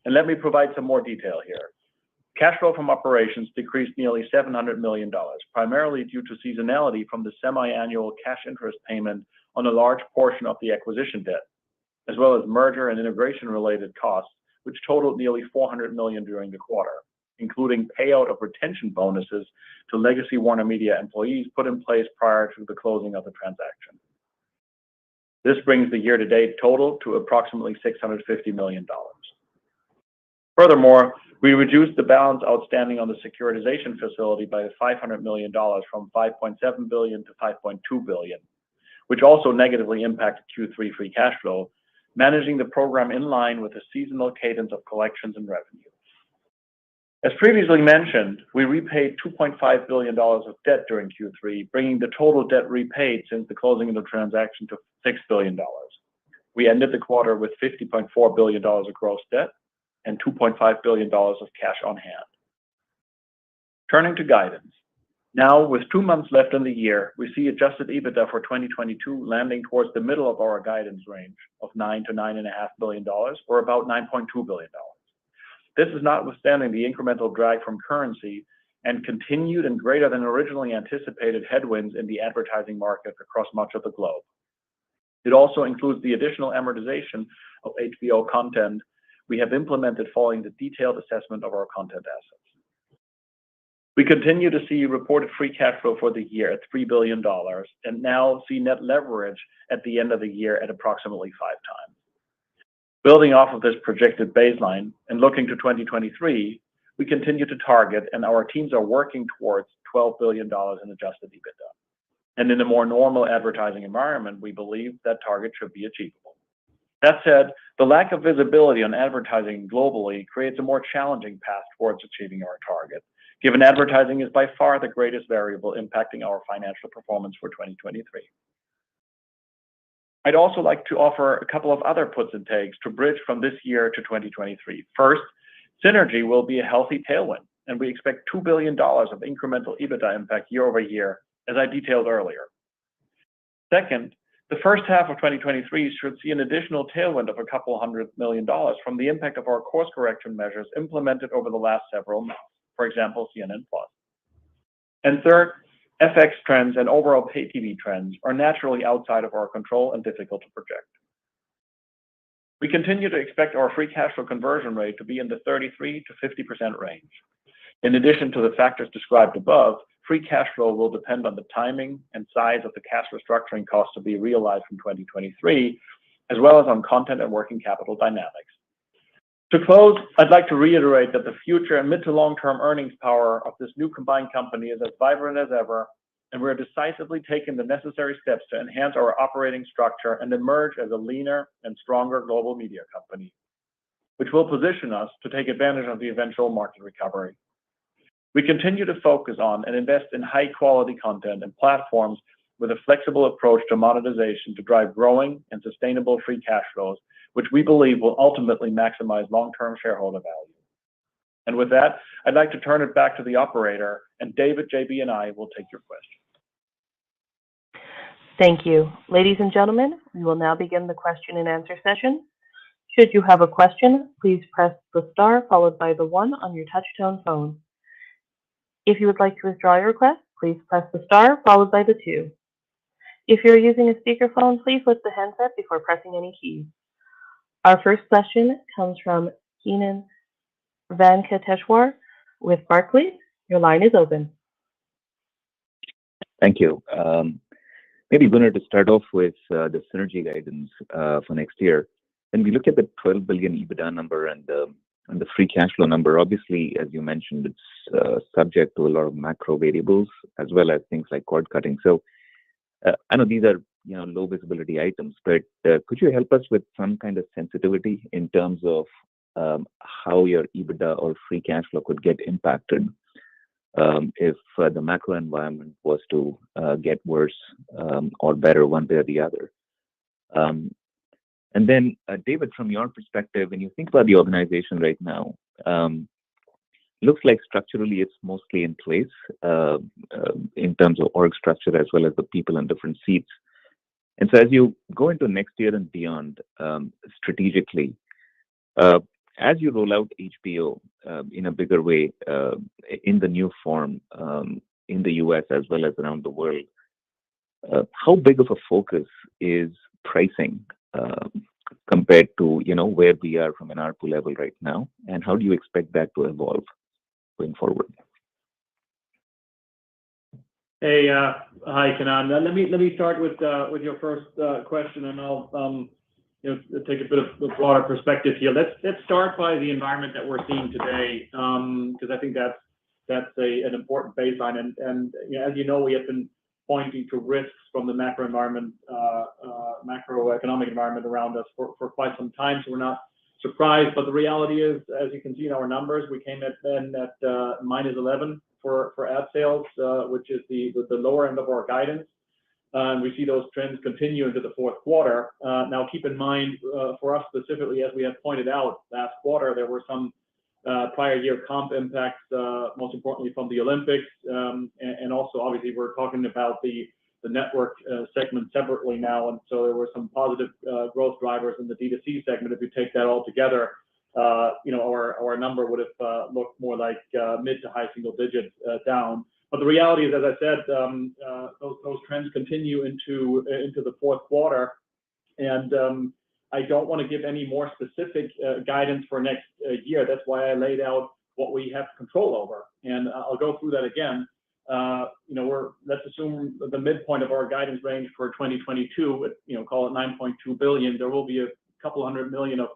And let me provide some more detail here. Cash flow from operations decreased nearly $700 million, primarily due to seasonality from the semi-annual cash interest payment on a large portion of the acquisition debt, as well as merger and integration-related costs, which totaled nearly $400 million during the quarter, including payout of retention bonuses to legacy WarnerMedia employees put in place prior to the closing of the transaction. This brings the year-to-date total to approximately $650 million. Furthermore, we reduced the balance outstanding on the securitization facility by $500 million from $5.7 billion to $5.2 billion, which also negatively impacted Q3 free cash flow, managing the program in line with the seasonal cadence of collections and revenue. As previously mentioned, we repaid $2.5 billion of debt during Q3, bringing the total debt repaid since the closing of the transaction to $6 billion. We ended the quarter with $50.4 billion of gross debt and $2.5 billion of cash on hand. Turning to guidance. Now, with 2 months left in the year, we see adjusted EBITDA for 2022 landing towards the middle of our guidance range of $9 to $9.5 billion, or about $9.2 billion. This is notwithstanding the incremental drag from currency and continued and greater than originally anticipated headwinds in the advertising market across much of the globe. It also includes the additional amortization of HBO content we have implemented following the detailed assessment of our content assets. We continue to see reported free cash flow for the year at $3 billion and now see net leverage at the end of the year at approximately 5 times. Building off of this projected baseline and looking to 2023, we continue to target and our teams are working towards $12 billion in adjusted EBITDA. And in a more normal advertising environment, we believe that target should be achievable. That said, the lack of visibility on advertising globally creates a more challenging path towards achieving our target, given advertising is by far the greatest variable impacting our financial performance for 2023. I'd also like to offer a couple of other puts and takes to bridge from this year to 2023. First, synergy will be a healthy tailwind, and we expect $2 billion of incremental EBITDA impact year over year, as I detailed earlier. Second, the first half of 2023 should see an additional tailwind of a couple $100 million from the impact of our course correction measures implemented over the last several months, for example, CNN+. And third, FX trends and overall pay TV trends are naturally outside of our control and difficult to project. We continue to expect our free cash flow conversion rate to be in the 33 to 50% range. In addition to the factors described above, free cash flow will depend on the timing and size of the cash restructuring costs to be realized from 2023, as well as on content and working capital dynamics. To close, I'd like to reiterate that the future and mid to long-term earnings power of this new combined company is as vibrant as ever, and we're decisively taking the necessary steps to enhance our operating structure and emerge as a leaner and stronger global media company, which will position us to take advantage of the eventual market recovery. We continue to focus on and invest in high-quality content and platforms with a flexible approach to monetization to drive growing and sustainable free cash flows, which we believe will ultimately maximize long-term shareholder value. And with that, I'd like to turn it back to the operator, and David, JB, and I will take your questions. Thank you. Ladies and gentlemen, we will now begin the question and answer session. Should you have a question, please press the star followed by the 1 on your touch-tone phone. If you would like to withdraw your request, please press the star followed by the 2. If you're using a speakerphone, please lift the handset before pressing any keys. Our first question comes from Kannan Venkateshwar with Barclays. Your line is open. Thank you. Maybe Gunnar, to start off with the synergy guidance for next year. When we look at the $12 billion EBITDA number and the free cash flow number, obviously, as you mentioned, it's subject to a lot of macro variables as well as things like cord cutting. So I know these are low visibility items, but could you help us with some kind of sensitivity in terms of how your EBITDA or free cash flow could get impacted if the macro environment was to get worse or better one way or the other? And then, David, from your perspective, when you think about the organization right now, looks like structurally it's mostly in place in terms of org structure as well as the people in different seats. And so as you go into next year and beyond, strategically, as you roll out HBO in a bigger way in the new form in the US as well as around the world, how big of a focus is pricing compared to where we are from an ARPU level right now, and how do you expect that to evolve going forward? Hey, hi, Kannan. Let me start with your first question, and I'll take a bit of a broader perspective here. Let's start by the environment that we're seeing today, because I think that's an important baseline. And as you know, we have been pointing to risks from the macroeconomic environment around us for quite some time, so we're not surprised. But the reality is, as you can see in our numbers, we came at minus 11 for ad sales, which is the lower end of our guidance. And we see those trends continue into the fourth quarter. Now, keep in mind, for us specifically, as we have pointed out last quarter, there were some prior year comp impacts, most importantly from the Olympics. And also, obviously, we're talking about the network segment separately now. And so there were some positive growth drivers in the D2C segment. If you take that all together, our number would have looked more like mid to high single digits down. But the reality is, as I said, those trends continue into the fourth quarter, and I don't want to give any more specific guidance for next year. That's why I laid out what we have control over. And I'll go through that again. Let's assume the midpoint of our guidance range for 2022, call it 9.2 billion. There will be a couple $100 million of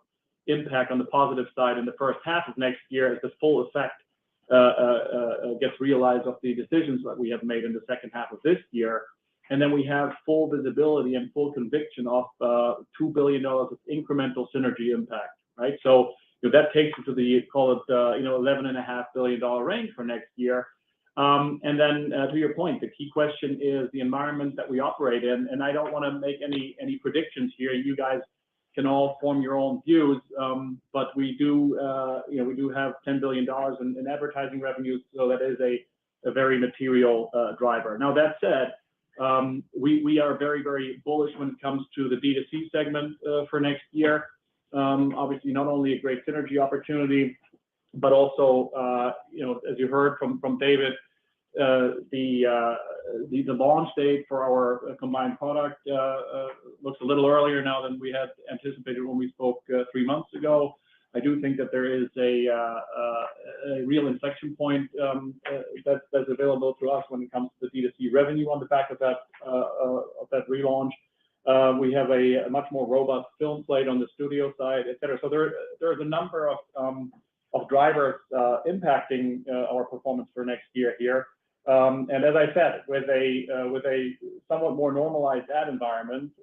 impact on the positive side in the first half of next year as the full effect gets realized of the decisions that we have made in the second half of this year. And then we have full visibility and full conviction of $2 billion of incremental synergy impact, right? So that takes you to the, call it, $11.5 billion range for next year. And then to your point, the key question is the environment that we operate in. And I don't want to make any predictions here. You guys can all form your own views, but we do have $10 billion in advertising revenues, so that is a very material driver. Now that said, we are very, very bullish when it comes to the D2C segment for next year. Obviously, not only a great synergy opportunity, but also, as you heard from David, the launch date for our combined product looks a little earlier now than we had anticipated when we spoke 3 months ago. I do think that there is a real inflection point that's available to us when it comes to the D2C revenue on the back of that relaunch. We have a much more robust film slate on the studio side, et cetera. So there's a number of drivers impacting our performance for next year here. And as I said, with a somewhat more normalized ad environment,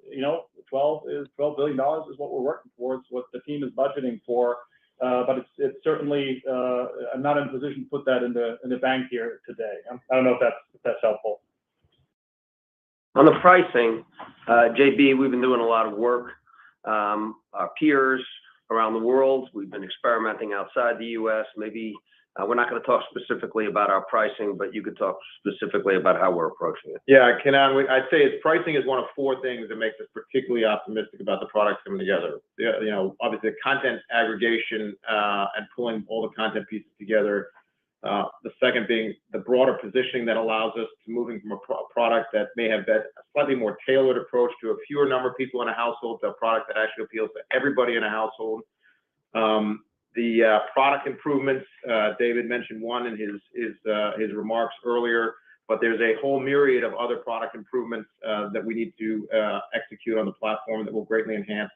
$12 billion is what we're working towards, what the team is budgeting for. But it's certainly I'm not in a position to put that in the bank here today. I don't know if that's helpful. On the pricing, JB, we've been doing a lot of work. Our peers around the world, we've been experimenting outside the U.S. Maybe we're not going to talk specifically about our pricing, but you could talk specifically about how we're approaching it. Yeah, Kenan, I'd say pricing is one of 4 things that makes us particularly optimistic about the products coming together. Obviously the content aggregation and pulling all the content pieces together. The second being the broader positioning that allows us to moving from a product that may have been a slightly more tailored approach to a fewer number of people in a household to a product that actually appeals to everybody in a household. The product improvements, David mentioned one in his remarks earlier, but there's a whole myriad of other product improvements that we need to execute on the platform that will greatly enhance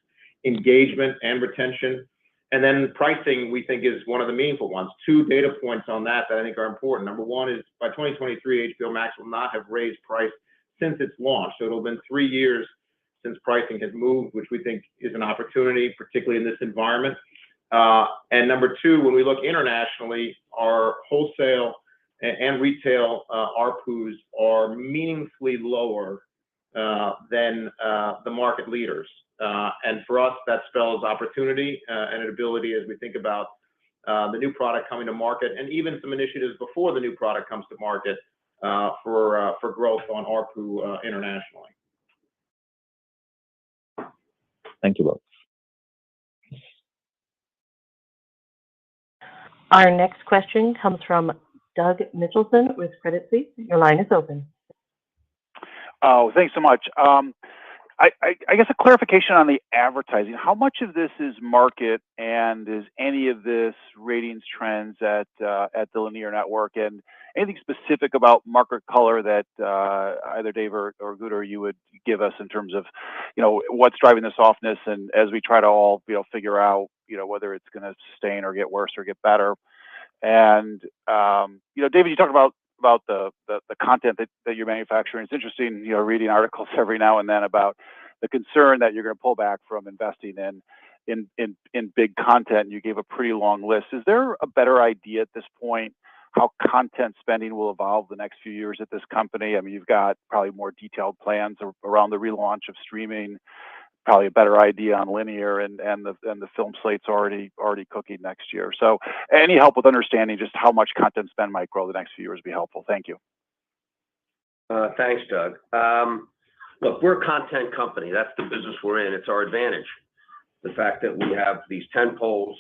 engagement and retention. And then pricing, we think, is one of the meaningful ones. 2 data points on that I think are important. Number one is by 2023, HBO Max will not have raised price since its launch. So it'll have been 3 years since pricing has moved, which we think is an opportunity, particularly in this environment. And number 2, when we look internationally, our wholesale and retail ARPUs are meaningfully lower than the market leaders. And for us, that spells opportunity and an ability as we think about the new product coming to market and even some initiatives before the new product comes to market for growth on ARPU internationally. Thank you both. Our next question comes from Doug Mitchelson with Credit Suisse. Your line is open. Oh, thanks so much. I guess a clarification on the advertising. How much of this is market, and is any of this ratings trends at the linear network, and anything specific about market color that either Dave or Gunnar you would give us in terms of what's driving the softness, and as we try to all figure out whether it's going to sustain or get worse or get better. And David, you talked about the content that you're manufacturing. It's interesting, reading articles every now and then about the concern that you're going to pull back from investing in big content. You gave a pretty long list. Is there a better idea at this point how content spending will evolve the next few years at this company? I mean, you've got probably more detailed plans around the relaunch of streaming, probably a better idea on linear, and the film slate's already cooking next year. So any help with understanding just how much content spend might grow the next few years would be helpful. Thank you. Thanks, Doug. Look, we're a content company. That's the business we're in. It's our advantage. The fact that we have these tentpoles,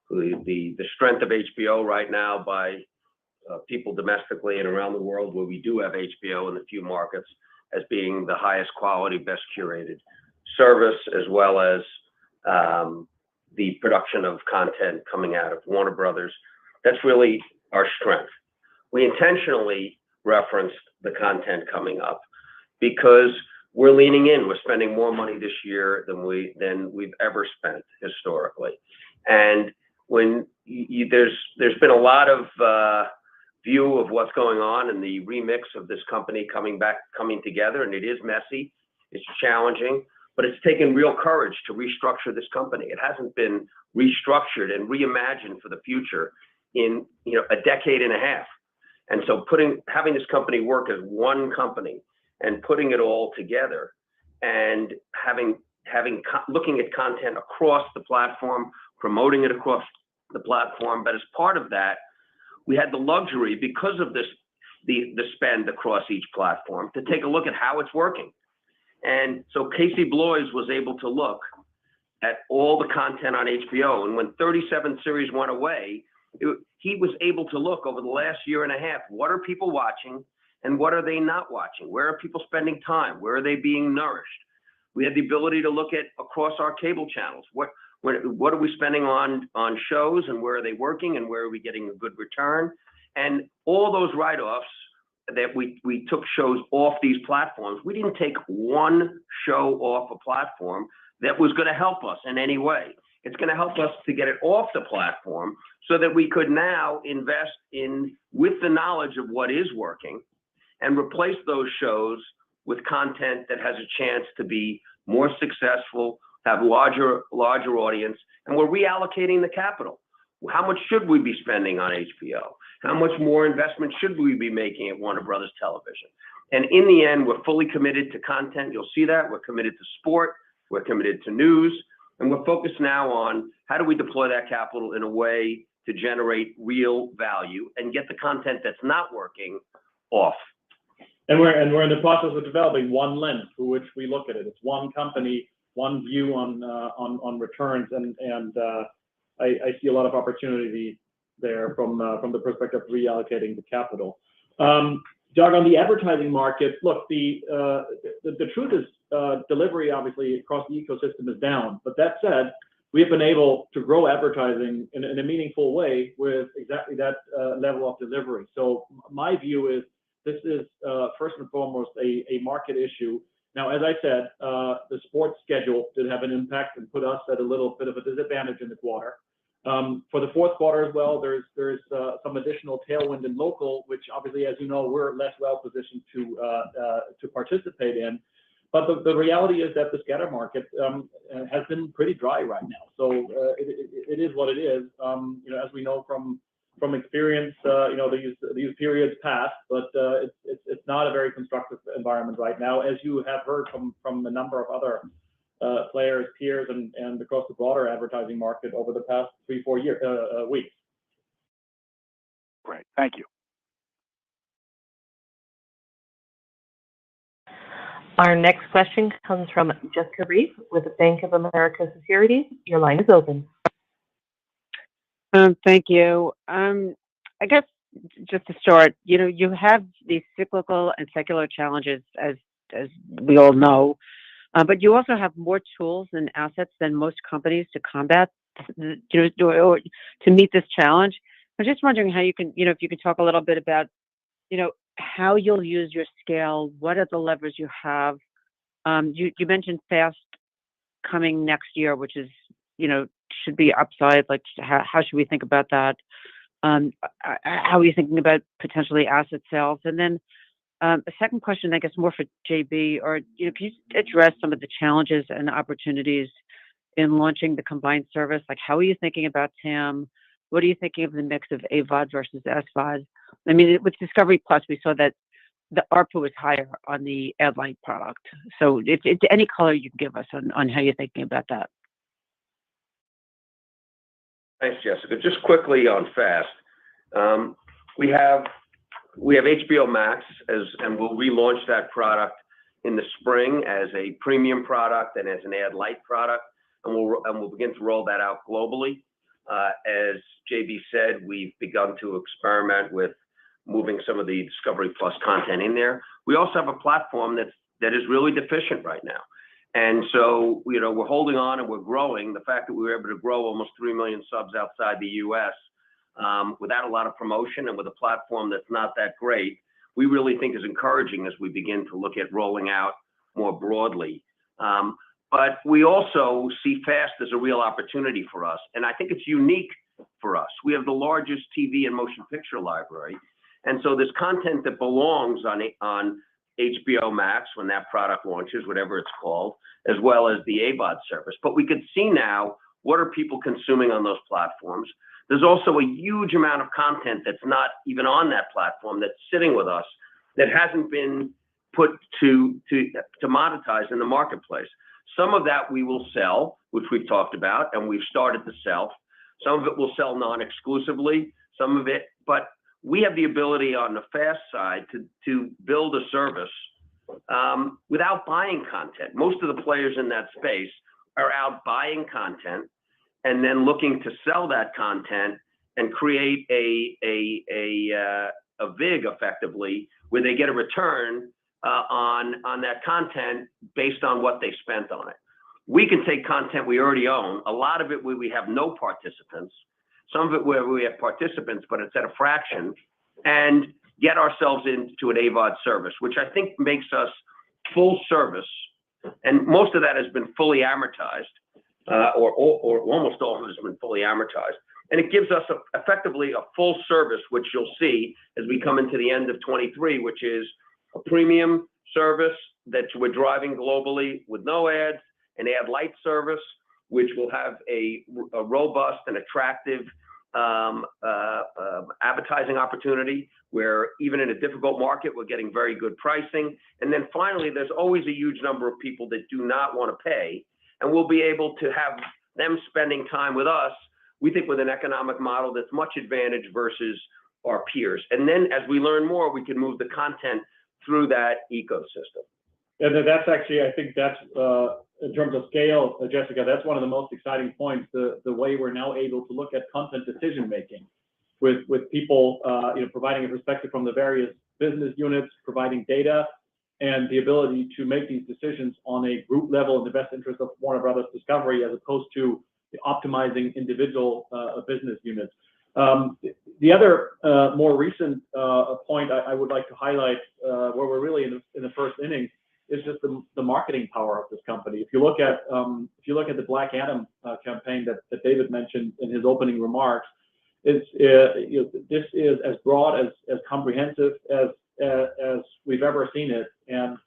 the strength of HBO right now by people domestically and around the world where we do have HBO in a few markets as being the highest quality, best curated service, as well as the production of content coming out of Warner Brothers. That's really our strength. We intentionally referenced the content coming up because we're leaning in. We're spending more money this year than we've ever spent historically. And when there's been a lot of view of what's going on and the remix of this company coming together, and it is messy, it's challenging, but it's taken real courage to restructure this company. It hasn't been restructured and reimagined for the future in a decade and a half. And so having this company work as one company and putting it all together and looking at content across the platform, promoting it across the platform. But as part of that, we had the luxury, because of the spend across each platform, to take a look at how it's working. And so Casey Bloys was able to look at all the content on HBO. And when 37 series went away, he was able to look over the last year and a half, what are people watching and what are they not watching? Where are people spending time? Where are they being nourished? We had the ability to look at across our cable channels. What are we spending on shows, and where are they working, and where are we getting a good return? And all those write-offs that we took shows off these platforms. We didn't take one show off a platform that was going to help us in any way. It's going to help us to get it off the platform so that we could now invest with the knowledge of what is working, and replace those shows with content that has a chance to be more successful, have larger audience. And we're reallocating the capital. How much should we be spending on HBO? How much more investment should we be making at Warner Brothers Television? And in the end, we're fully committed to content. You'll see that. We're committed to sport. We're committed to news. And we're focused now on how do we deploy that capital in a way to generate real value and get the content that's not working off. And we're in the process of developing one lens through which we look at it. It's one company, one view on returns, and I see a lot of opportunity there from the perspective of reallocating the capital. Doug, on the advertising market, look, the truth is delivery obviously across the ecosystem is down. But that said, we have been able to grow advertising in a meaningful way with exactly that level of delivery. So my view is this is first and foremost a market issue. Now, as I said, the sports schedule did have an impact and put us at a little bit of a disadvantage in the quarter. For the fourth quarter as well, there's some additional tailwind in local, which obviously, as you know, we're less well positioned to participate in. But the reality is that the scatter market has been pretty dry right now. So it is what it is. As we know from experience, these periods pass, but it's not a very constructive environment right now, as you have heard from a number of other players, peers, and across the broader advertising market over the past 3-4 weeks. Great, thank you. Our next question comes from Jessica Reif with Bank of America Securities. Your line is open. Thank you. I guess just to start, you have these cyclical and secular challenges, as we all know, but you also have more tools and assets than most companies to combat, or to meet this challenge. I'm just wondering how you can, if you can talk a little bit about, how you'll use your scale. What are the levers you have? You mentioned FAST coming next year, which is, should be upside. Like, how should we think about that? How are you thinking about potentially asset sales? And then a second question, I guess, more for JB, or can you address some of the challenges and opportunities in launching the combined service? Like, how are you thinking about TAM? What are you thinking of the mix of AVOD versus SVOD? I mean, with Discovery Plus, we saw that the ARPU was higher on the ad-light product. So if any color you can give us on how you're thinking about that. Thanks, Jessica. Just quickly on FAST, we have HBO Max, and we'll relaunch that product in the spring as a premium product and as an ad-light product, and we'll begin to roll that out globally. As JB said, we've begun to experiment with moving some of the Discovery Plus content in there. We also have a platform that is really deficient right now. And so, we're holding on and we're growing. The fact that we were able to grow almost 3 million subs outside the US without a lot of promotion and with a platform that's not that great, we really think is encouraging as we begin to look at rolling out more broadly. But we also see FAST as a real opportunity for us. And I think it's unique for us. We have the largest TV and motion picture library. And so there's content that belongs on HBO Max when that product launches, whatever it's called, as well as the AVOD service. But we could see now, what are people consuming on those platforms? There's also a huge amount of content that's not even on that platform that's sitting with us that hasn't been put to monetize in the marketplace. Some of that we will sell, which we've talked about, and we've started to sell. Some of it will sell non-exclusively, some of it, but we have the ability on the FAST side to build a service without buying content. Most of the players in that space are out buying content and then looking to sell that content and create a VIG effectively, where they get a return on that content based on what they spent on it. We can take content we already own, a lot of it where we have no participants, some of it where we have participants, but it's at a fraction, and get ourselves into an AVOD service, which I think makes us full service. And most of that has been fully amortized, or almost all of it has been fully amortized. And it gives us effectively a full service, which you'll see as we come into the end of 23, which is a premium service that we're driving globally with no ads, an ad light service, which will have a robust and attractive advertising opportunity, where even in a difficult market, we're getting very good pricing. And then finally, there's always a huge number of people that do not want to pay, and we'll be able to have them spending time with us, we think, with an economic model that's much advantage versus our peers. And then as we learn more, we can move the content through that ecosystem. And that's actually, I think that's, in terms of scale, Jessica, that's one of the most exciting points, the way we're now able to look at content decision-making with people, providing a perspective from the various business units, providing data, and the ability to make these decisions on a group level in the best interest of Warner Brothers Discovery, as opposed to optimizing individual business units. The other more recent point I would like to highlight, where we're really in the first inning, is just the marketing power of this company. If you look at the Black Adam campaign that David mentioned in his opening remarks, this is as broad, as comprehensive as we've ever seen it, and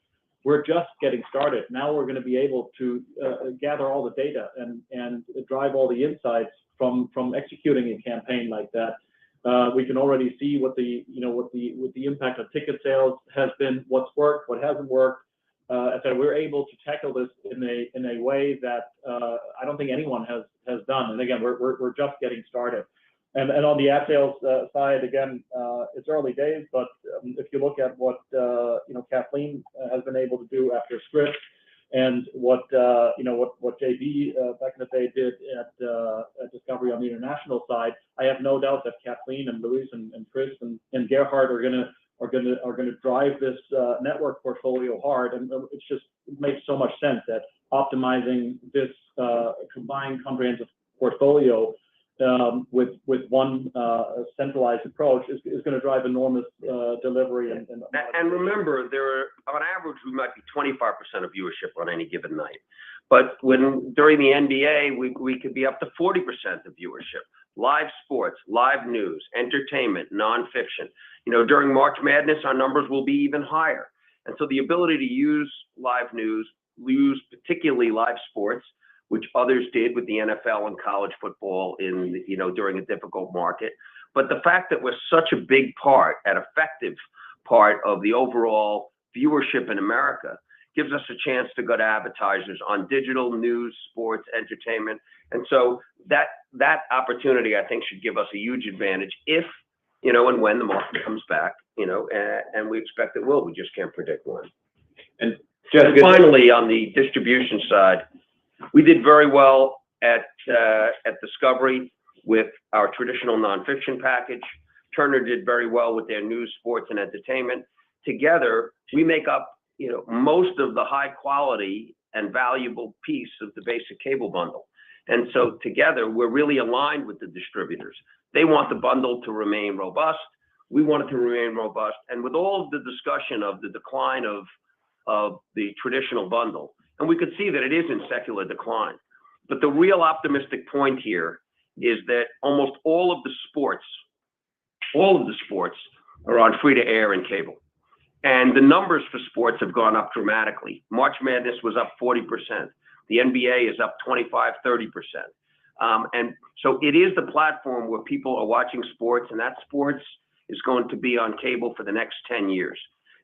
we're just getting started. Now we're going to be able to gather all the data and drive all the insights from executing a campaign like that. We can already see what the impact of ticket sales has been, what's worked, what hasn't worked. So we're able to tackle this in a way that I don't think anyone has done. And again, we're just getting started. And on the ad sales side, again, it's early days, but if you look at what Kathleen has been able to do after Scripps, and what JB back in the day did at Discovery on the international side, I have no doubt that Kathleen and Luis and Chris and Gerhard are going to drive this network portfolio hard, and it makes so much sense that optimizing this combined comprehensive portfolio with one centralized approach is going to drive enormous delivery. And remember, on average, we might be 25% of viewership on any given night. But during the NBA, we could be up to 40% of viewership. Live sports, live news, entertainment, nonfiction. During March Madness, our numbers will be even higher. And so the ability to use live news, use particularly live sports, which others did with the NFL and college football during a difficult market. But the fact that we're such a big part, an effective part of the overall viewership in America, gives us a chance to go to advertisers on digital, news, sports, entertainment. And so that opportunity, I think, should give us a huge advantage if, and when the market comes back, and we expect it will. We just can't predict when. And finally, on the distribution side, we did very well at Discovery with our traditional nonfiction package. Turner did very well with their news, sports, and entertainment. Together, we make up, most of the high quality and valuable piece of the basic cable bundle. And so together, we're really aligned with the distributors. They want the bundle to remain robust. We want it to remain robust. And with all of the discussion of the decline of the traditional bundle, and we could see that it is in secular decline. But the real optimistic point here is that almost all of the sports are on free-to-air and cable. And the numbers for sports have gone up dramatically. March Madness was up 40%. The NBA is up 25, 30%. And so it is the platform where people are watching sports, and that sports is going to be on cable for the next 10 years.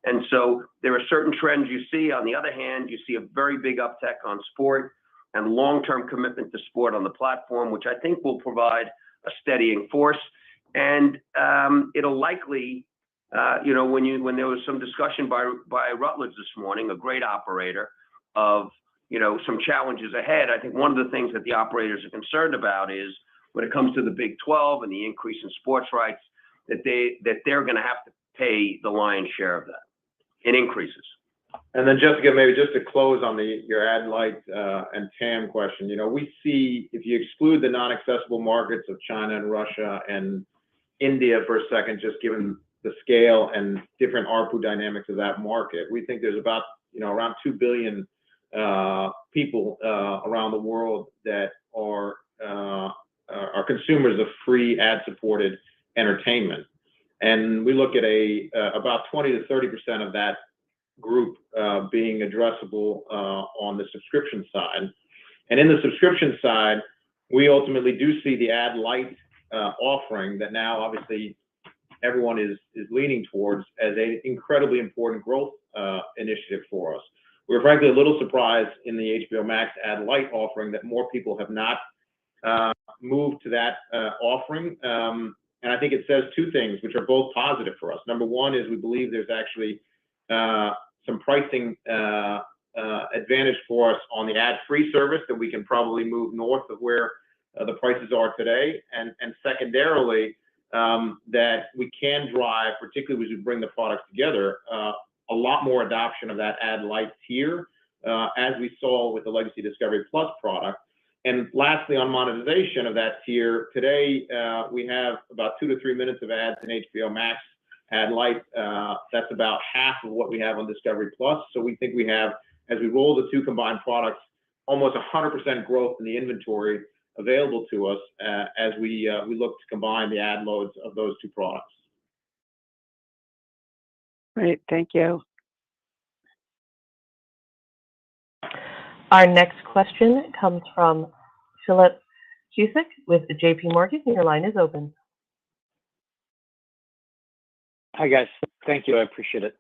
And so there are certain trends you see. On the other hand, you see a very big uptick on sport and long-term commitment to sport on the platform, which I think will provide a steadying force. And it'll likely, when there was some discussion by Rutledge this morning, a great operator, of some challenges ahead. I think one of the things that the operators are concerned about is when it comes to the Big 12 and the increase in sports rights, that they're going to have to pay the lion's share of that in increases. And then Jessica, maybe just to close on your ad light and TAM question, we see, if you exclude the non-accessible markets of China and Russia and India for a second, just given the scale and different ARPU dynamics of that market, we think there's about, around 2 billion people around the world that are consumers of free ad-supported entertainment. And we look at about 20 to 30% of that group being addressable on the subscription side. And in the subscription side, we ultimately do see the ad light offering that now obviously everyone is leaning towards as an incredibly important growth initiative for us. We're frankly a little surprised in the HBO Max ad light offering that more people have not moved to that offering. And I think it says two things, which are both positive for us. Number one is we believe there's actually some pricing advantage for us on the ad-free service that we can probably move north of where the prices are today. And secondarily, that we can drive, particularly as we bring the products together, a lot more adoption of that ad light tier, as we saw with the Legacy Discovery Plus product. And lastly, on monetization of that tier, today we have about 2 to 3 minutes of ads in HBO Max ad light. That's about half of what we have on Discovery Plus. So we think we have, as we roll the two combined products, almost 100% growth in the inventory available to us as we look to combine the ad loads of those two products. Great, thank you. Our next question comes from Philip Cusick with JP Morgan. Your line is open. Hi, guys. Thank you. I appreciate it.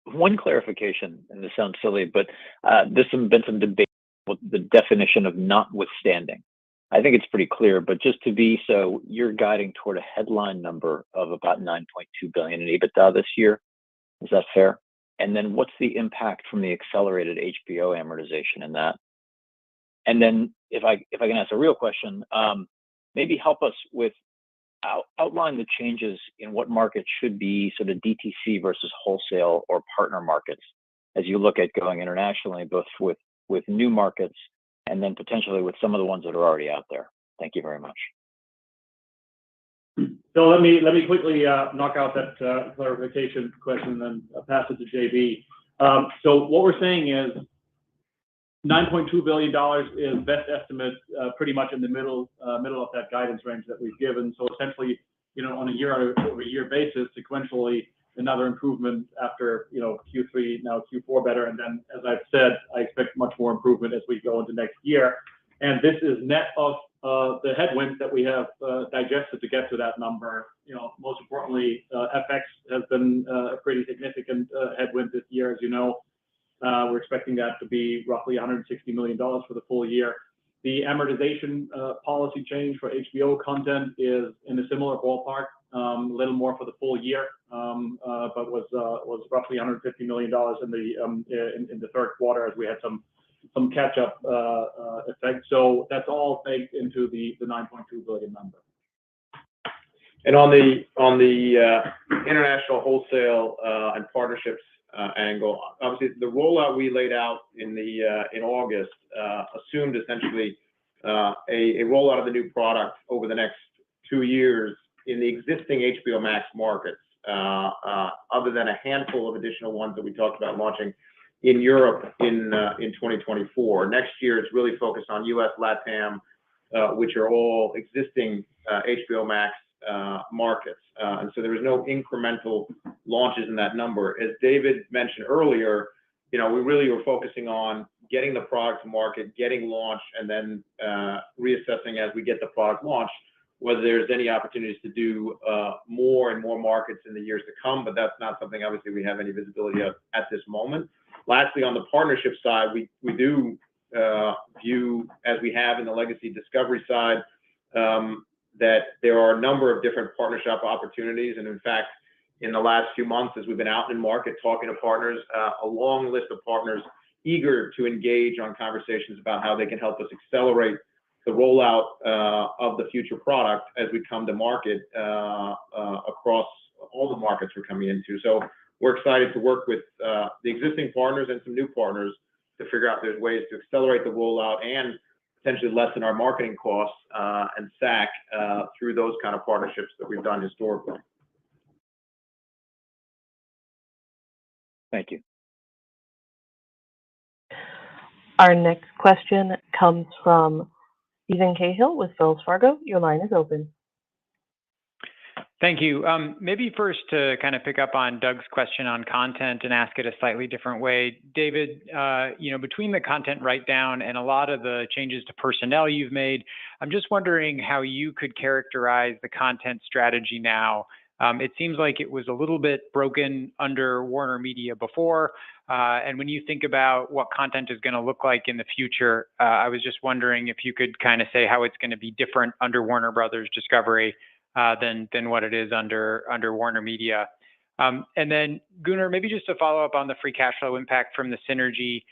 One clarification, and this sounds silly, but there's been some debate with the definition of notwithstanding. I think it's pretty clear, but just to be so, you're guiding toward a headline number of about 9.2 billion in EBITDA this year. Is that fair? And then what's the impact from the accelerated HBO amortization in that? And then if I can ask a real question, maybe help us with outline the changes in what markets should be sort of DTC versus wholesale or partner markets as you look at going internationally, both with new markets and then potentially with some of the ones that are already out there. Thank you very much. So let me quickly knock out that clarification question and then pass it to JB. So what we're saying is $9.2 billion is best estimate, pretty much in the middle of that guidance range that we've given. So essentially, on a year-over-year basis, sequentially, another improvement after Q3, now Q4 better, and then as I've said, I expect much more improvement as we go into next year. And this is net of the headwinds that we have digested to get to that number. Most importantly, FX has been a pretty significant headwind this year, as you know. We're expecting that to be roughly $160 million for the full year. The amortization policy change for HBO content is in a similar ballpark, a little more for the full year, but was roughly $150 million in the third quarter as we had some catch-up effect. So that's all baked into the 9.2 billion number. And on the international wholesale and partnerships angle, obviously the rollout we laid out in August assumed essentially a rollout of the new product over the next 2 years in the existing HBO Max markets, other than a handful of additional ones that we talked about launching in Europe in 2024. Next year, it's really focused on US, LATAM, which are all existing HBO Max markets. And so there was no incremental launches in that number. As David mentioned earlier, we really were focusing on getting the product to market, getting launched, and then reassessing as we get the product launched, whether there's any opportunities to do more and more markets in the years to come, but that's not something obviously we have any visibility of at this moment. Lastly, on the partnership side, we do view, as we have in the legacy Discovery side, that there are a number of different partnership opportunities. And in fact, in the last few months, as we've been out in market talking to partners, a long list of partners eager to engage on conversations about how they can help us accelerate the rollout of the future product as we come to market across all the markets we're coming into. So we're excited to work with the existing partners and some new partners to figure out there's ways to accelerate the rollout and potentially lessen our marketing costs and SAC through those kind of partnerships that we've done historically. Thank you. Our next question comes from Stephen Cahill with Wells Fargo. Your line is open. Thank you. Maybe first to kind of pick up on Doug's question on content and ask it a slightly different way. David, between the content write down and a lot of the changes to personnel you've made, I'm just wondering how you could characterize the content strategy now. It seems like it was a little bit broken under Warner Media before. And when you think about what content is going to look like in the future, I was just wondering if you could kind of say how it's going to be different under Warner Brothers Discovery than what it is under Warner Media. And then Gunnar, maybe just to follow up on the free cash flow impact from the synergy.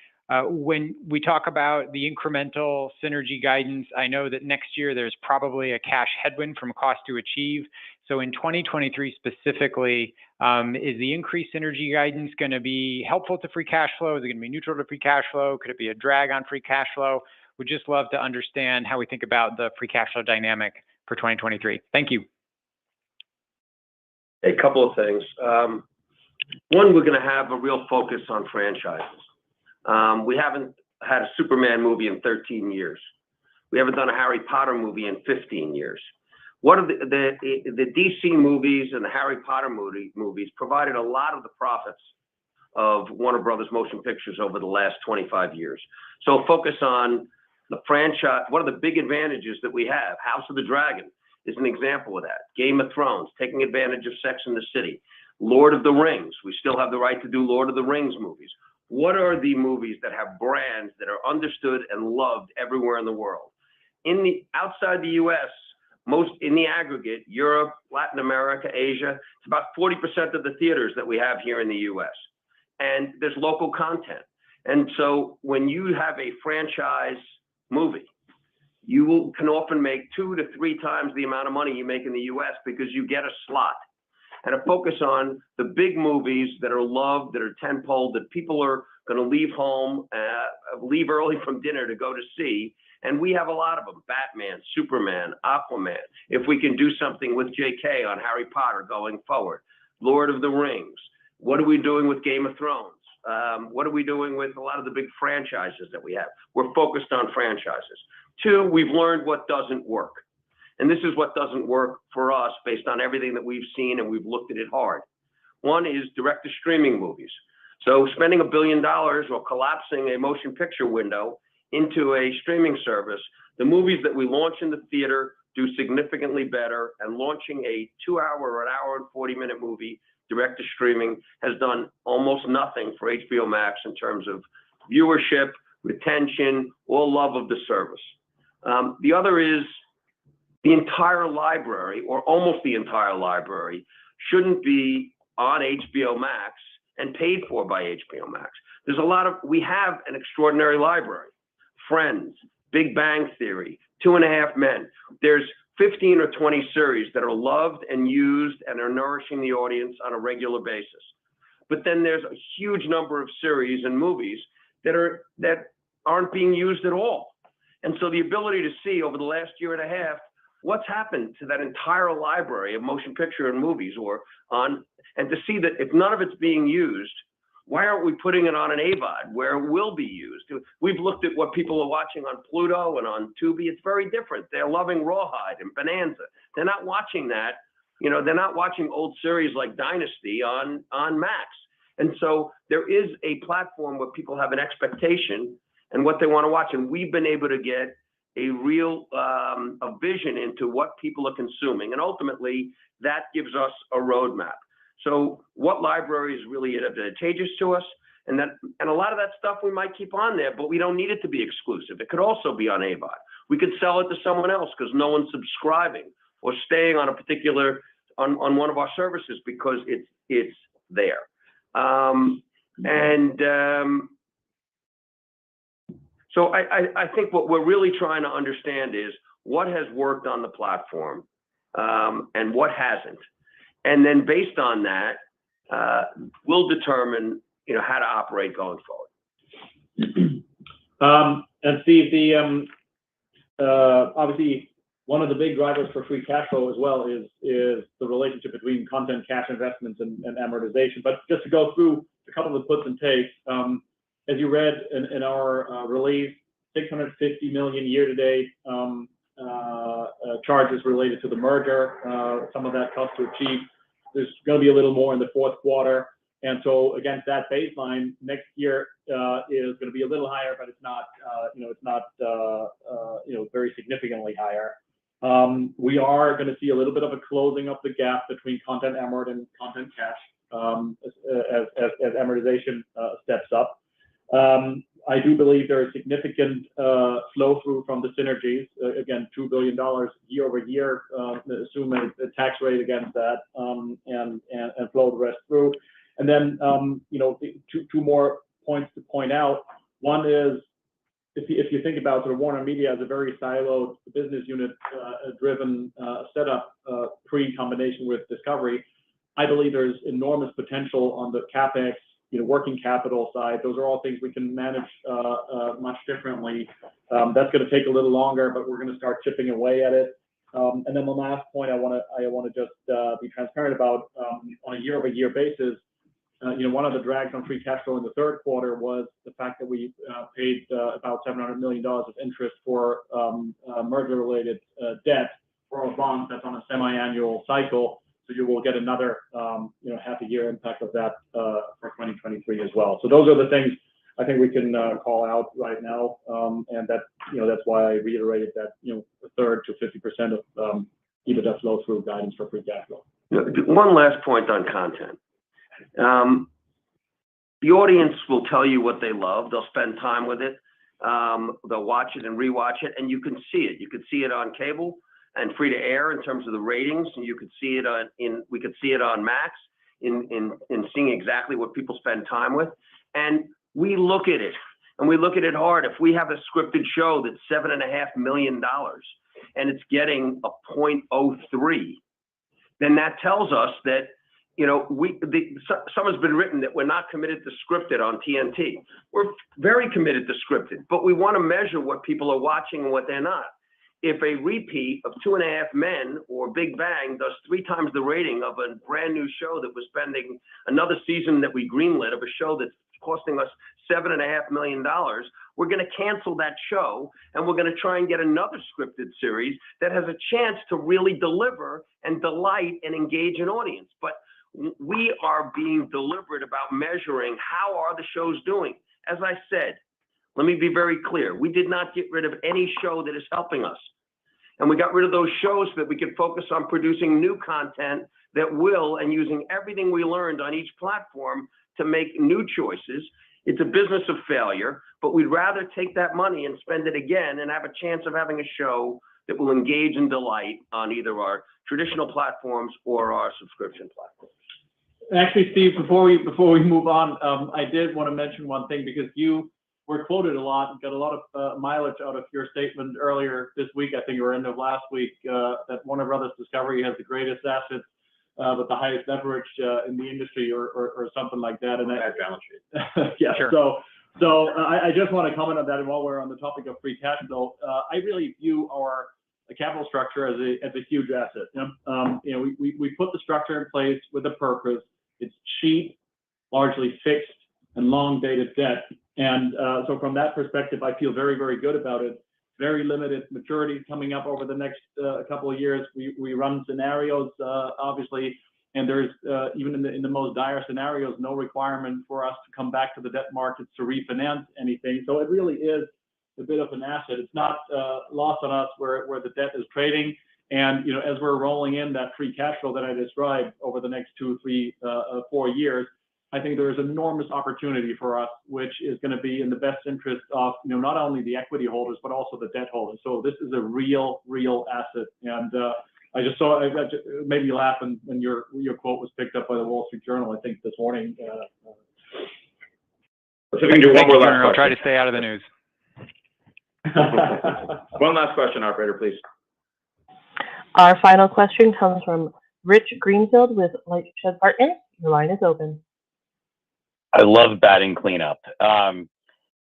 When we talk about the incremental synergy guidance, I know that next year there's probably a cash headwind from cost to achieve. So in 2023 specifically, is the increased synergy guidance going to be helpful to free cash flow? Is it going to be neutral to free cash flow? Could it be a drag on free cash flow? We'd just love to understand how we think about the free cash flow dynamic for 2023. Thank you. A couple of things. One, we're going to have a real focus on franchises. We haven't had a Superman movie in 13 years. We haven't done a Harry Potter movie in 15 years. What are the DC movies and the Harry Potter movies provided a lot of the profits of Warner Brothers Motion Pictures over the last 25 years. So focus on the franchise. What are the big advantages that we have? House of the Dragon is an example of that. Game of Thrones, taking advantage of Sex and the City. Lord of the Rings, we still have the right to do Lord of the Rings movies. What are the movies that have brands that are understood and loved everywhere in the world? Outside the US, most in the aggregate, Europe, Latin America, Asia, it's about 40% of the theaters that we have here in the US. And there's local content. And so when you have a franchise movie, you can often make 2 to 3 times the amount of money you make in the US because you get a slot. And a focus on the big movies that are loved, that are tentpole, that people are going to leave home, leave early from dinner to go to see. And we have a lot of them: Batman, Superman, Aquaman. If we can do something with JK on Harry Potter going forward, Lord of the Rings. What are we doing with Game of Thrones? What are we doing with a lot of the big franchises that we have? We're focused on franchises. 2, we've learned what doesn't work. And this is what doesn't work for us based on everything that we've seen, and we've looked at it hard. One is direct-to-streaming movies. So spending $1 billion or collapsing a motion picture window into a streaming service, the movies that we launch in the theater do significantly better, and launching a 2-hour or an hour and 40-minute movie direct to streaming has done almost nothing for HBO Max in terms of viewership, retention, or love of the service. The other is the entire library, or almost the entire library, shouldn't be on HBO Max and paid for by HBO Max. We have an extraordinary library. Friends, Big Bang Theory, 2.5 Men. There's 15 or 20 series that are loved and used and are nourishing the audience on a regular basis. But then there's a huge number of series and movies that aren't being used at all. And so the ability to see over the last year and a half what's happened to that entire library of motion picture and movies and to see that if none of it's being used, why aren't we putting it on an AVOD where it will be used? We've looked at what people are watching on Pluto and on Tubi. It's very different. They're loving Rawhide and Bonanza. They're not watching that. They're not watching old series like Dynasty on Max. And so there is a platform where people have an expectation and what they want to watch. And we've been able to get a real a vision into what people are consuming. And ultimately, that gives us a roadmap. So what library is really advantageous to us? And a lot of that stuff we might keep on there, but we don't need it to be exclusive. It could also be on AVOD. We could sell it to someone else because no one's subscribing or staying on a particular on one of our services because it's there. So I think what we're really trying to understand is what has worked on the platform and what hasn't. And then based on that, we'll determine, how to operate going forward. And Steve, obviously one of the big drivers for free cash flow as well is the relationship between content cash investments and amortization. But just to go through a couple of the puts and takes, as you read in our release, $650 million year-to-date charges related to the merger. Some of that cost to achieve. There's going to be a little more in the fourth quarter. And so against that baseline, next year is going to be a little higher, but it's not, very significantly higher. We are going to see a little bit of a closing of the gap between content amort and content cash as amortization steps up. I do believe there is significant flow through from the synergies. Again, $2 billion year over year. Assume a tax rate against that and flow the rest through. And then two more points to point out. One is if you think about sort of Warner Media as a very siloed business unit driven setup pre-combination with Discovery, I believe there's enormous potential on the CapEx, working capital side. Those are all things we can manage much differently. That's going to take a little longer, but we're going to start chipping away at it. And then the last point I want to just be transparent about on a year-over-year basis. One of the drags on free cash flow in the third quarter was the fact that we paid about $700 million of interest for merger-related debt for our bonds that's on a semi-annual cycle. So you will get another, half a year impact of that for 2023 as well. So those are the things I think we can call out right now, and that's why I reiterated that a third to 50% of EBITDA flow through guidance for free cash flow. One last point on content. The audience will tell you what they love. They'll spend time with it. They'll watch it and rewatch it, and you can see it. You can see it on cable and free to air in terms of the ratings, and you could see it we could see it on Max in seeing exactly what people spend time with. And we look at it, and we look at it hard. If we have a scripted show that's $7.5 million and it's getting a 0.03, then that tells us that some has been written that we're not committed to scripted on TNT. We're very committed to scripted, but we want to measure what people are watching and what they're not. If a repeat of 2.5 Men or Big Bang does 3 times the rating of a brand new show that was spending another season that we greenlit of a show that's costing us $7.5 million, we're going to cancel that show and we're going to try and get another scripted series that has a chance to really deliver and delight and engage an audience. But we are being deliberate about measuring how are the shows doing. As I said, let me be very clear. We did not get rid of any show that is helping us. And we got rid of those shows so that we could focus on producing new content that will, and using everything we learned on each platform to make new choices. It's a business of failure, but we'd rather take that money and spend it again and have a chance of having a show that will engage and delight on either our traditional platforms or our subscription platforms. Actually, Steve, before we move on, I did want to mention one thing because you were quoted a lot and got a lot of mileage out of your statement earlier this week, I think, or end of last week, that Warner Brothers Discovery has the greatest assets with the highest leverage in the industry or something like that. And that balance sheet. Yeah. Sure. So I just want to comment on that. And while we're on the topic of free cash flow, I really view our a capital structure as a huge asset. We put the structure in place with a purpose. It's cheap, largely fixed, and long-dated debt. And so from that perspective, I feel very, very good about it. Very limited maturity coming up over the next couple of years. We run scenarios, obviously, and there's even in the most dire scenarios, no requirement for us to come back to the debt markets to refinance anything. So it really is a bit of an asset. It's not lost on us where the debt is trading. And as we're rolling in that free cash flow that I described over the next 2, 3, 4 years, I think there is enormous opportunity for us, which is going to be in the best interest of not only the equity holders but also the debt holders. So this is a real asset. And I just saw it made me laugh when your quote was picked up by the Wall Street Journal, I think this morning. So we can do one more last question. I'll try to stay out of the news. One last question, operator, please. Our final question comes from Rich Greenfield with Lightshed Partners. Your line is open. I love batting cleanup. First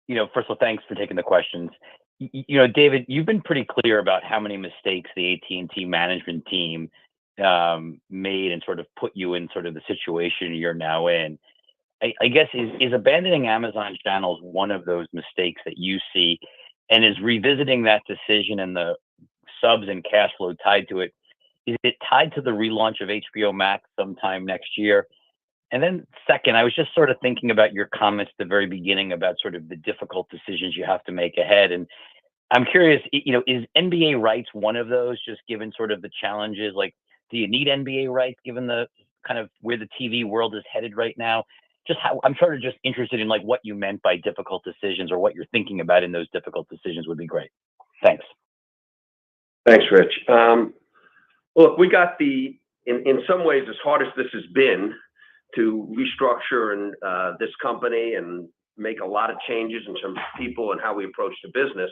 of all, thanks for taking the questions. David, you've been pretty clear about how many mistakes the AT&T management team made and sort of put you in sort of the situation you're now in. I guess is abandoning Amazon channels one of those mistakes that you see, and is revisiting that decision and the subs and cash flow tied to it, is it tied to the relaunch of HBO Max sometime next year? And then second, I was just sort of thinking about your comments at the very beginning about sort of the difficult decisions you have to make ahead. And I'm curious, is NBA rights one of those, just given sort of the challenges? Like, do you need NBA rights given the kind of where the TV world is headed right now? Just how I'm sort of just interested in like what you meant by difficult decisions or what you're thinking about in those difficult decisions would be great. Thanks. Thanks, Rich. Look, we got in some ways, as hard as this has been to restructure and this company and make a lot of changes in terms of people and how we approach the business,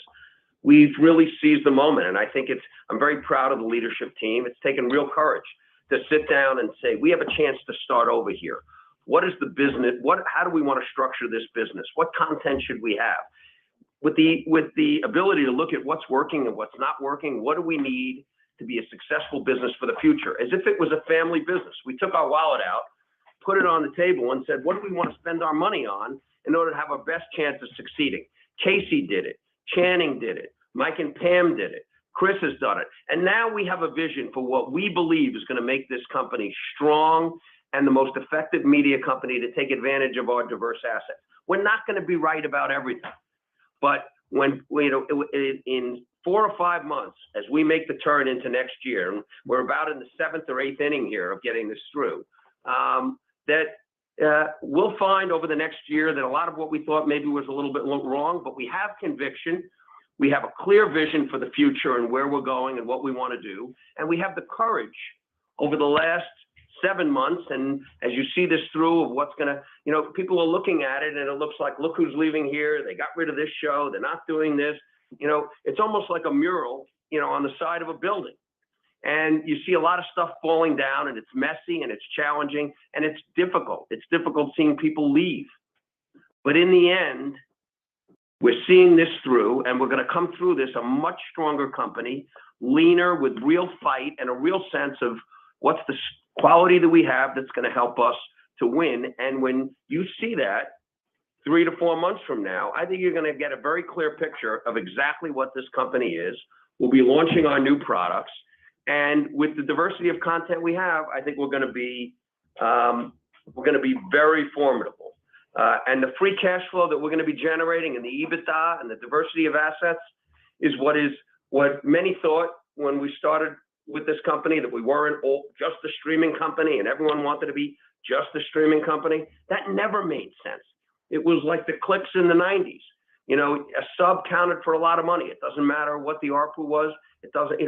we've really seized the moment. And I think I'm very proud of the leadership team. It's taken real courage to sit down and say, we have a chance to start over here. What is the business? How do we want to structure this business? What content should we have? With the ability to look at what's working and what's not working, what do we need to be a successful business for the future? As if it was a family business. We took our wallet out, put it on the table and said, what do we want to spend our money on in order to have our best chance of succeeding? Casey did it. Channing did it. Mike and Pam did it. Chris has done it. And now we have a vision for what we believe is going to make this company strong and the most effective media company to take advantage of our diverse assets. We're not going to be right about everything. But when in 4 or 5 months, as we make the turn into next year, we're about in the 7th or 8th inning here of getting this through, we'll find over the next year that a lot of what we thought maybe was a little bit wrong, but we have conviction. We have a clear vision for the future and where we're going and what we want to do. And we have the courage over the last 7 months. And as you see this through of what's going to, people are looking at it and it looks like, look who's leaving here. They got rid of this show. They're not doing this. It's almost like a mural, on the side of a building. And you see a lot of stuff falling down and it's messy and it's challenging and it's difficult. It's difficult seeing people leave. But in the end, we're seeing this through and we're going to come through this a much stronger company, leaner with real fight and a real sense of what's the quality that we have that's going to help us to win. And when you see that 3 to 4 months from now, I think you're going to get a very clear picture of exactly what this company is. We'll be launching our new products. And with the diversity of content we have, I think we're going to be very formidable. And the free cash flow that we're going to be generating and the EBITDA and the diversity of assets is what many thought when we started with this company, that we weren't just a streaming company and everyone wanted to be just a streaming company. That never made sense. It was like the clicks in the 90s. A sub counted for a lot of money. It doesn't matter what the ARPU was. It doesn't,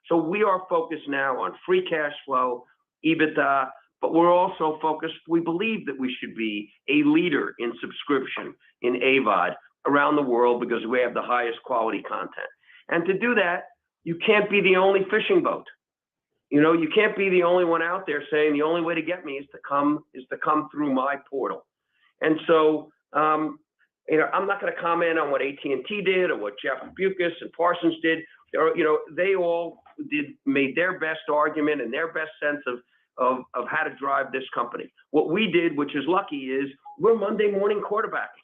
So we are focused now on free cash flow, EBITDA, but we're also focused, we believe that we should be a leader in subscription in AVOD around the world because we have the highest quality content. And to do that, you can't be the only fishing boat. You can't be the only one out there saying the only way to get me is to come through my portal. And so, I'm not going to comment on what AT&T did or what Jeff Bewkes and Parsons did. they all made their best argument and their best sense of how to drive this company. What we did, which is lucky, is we're Monday morning quarterbacks.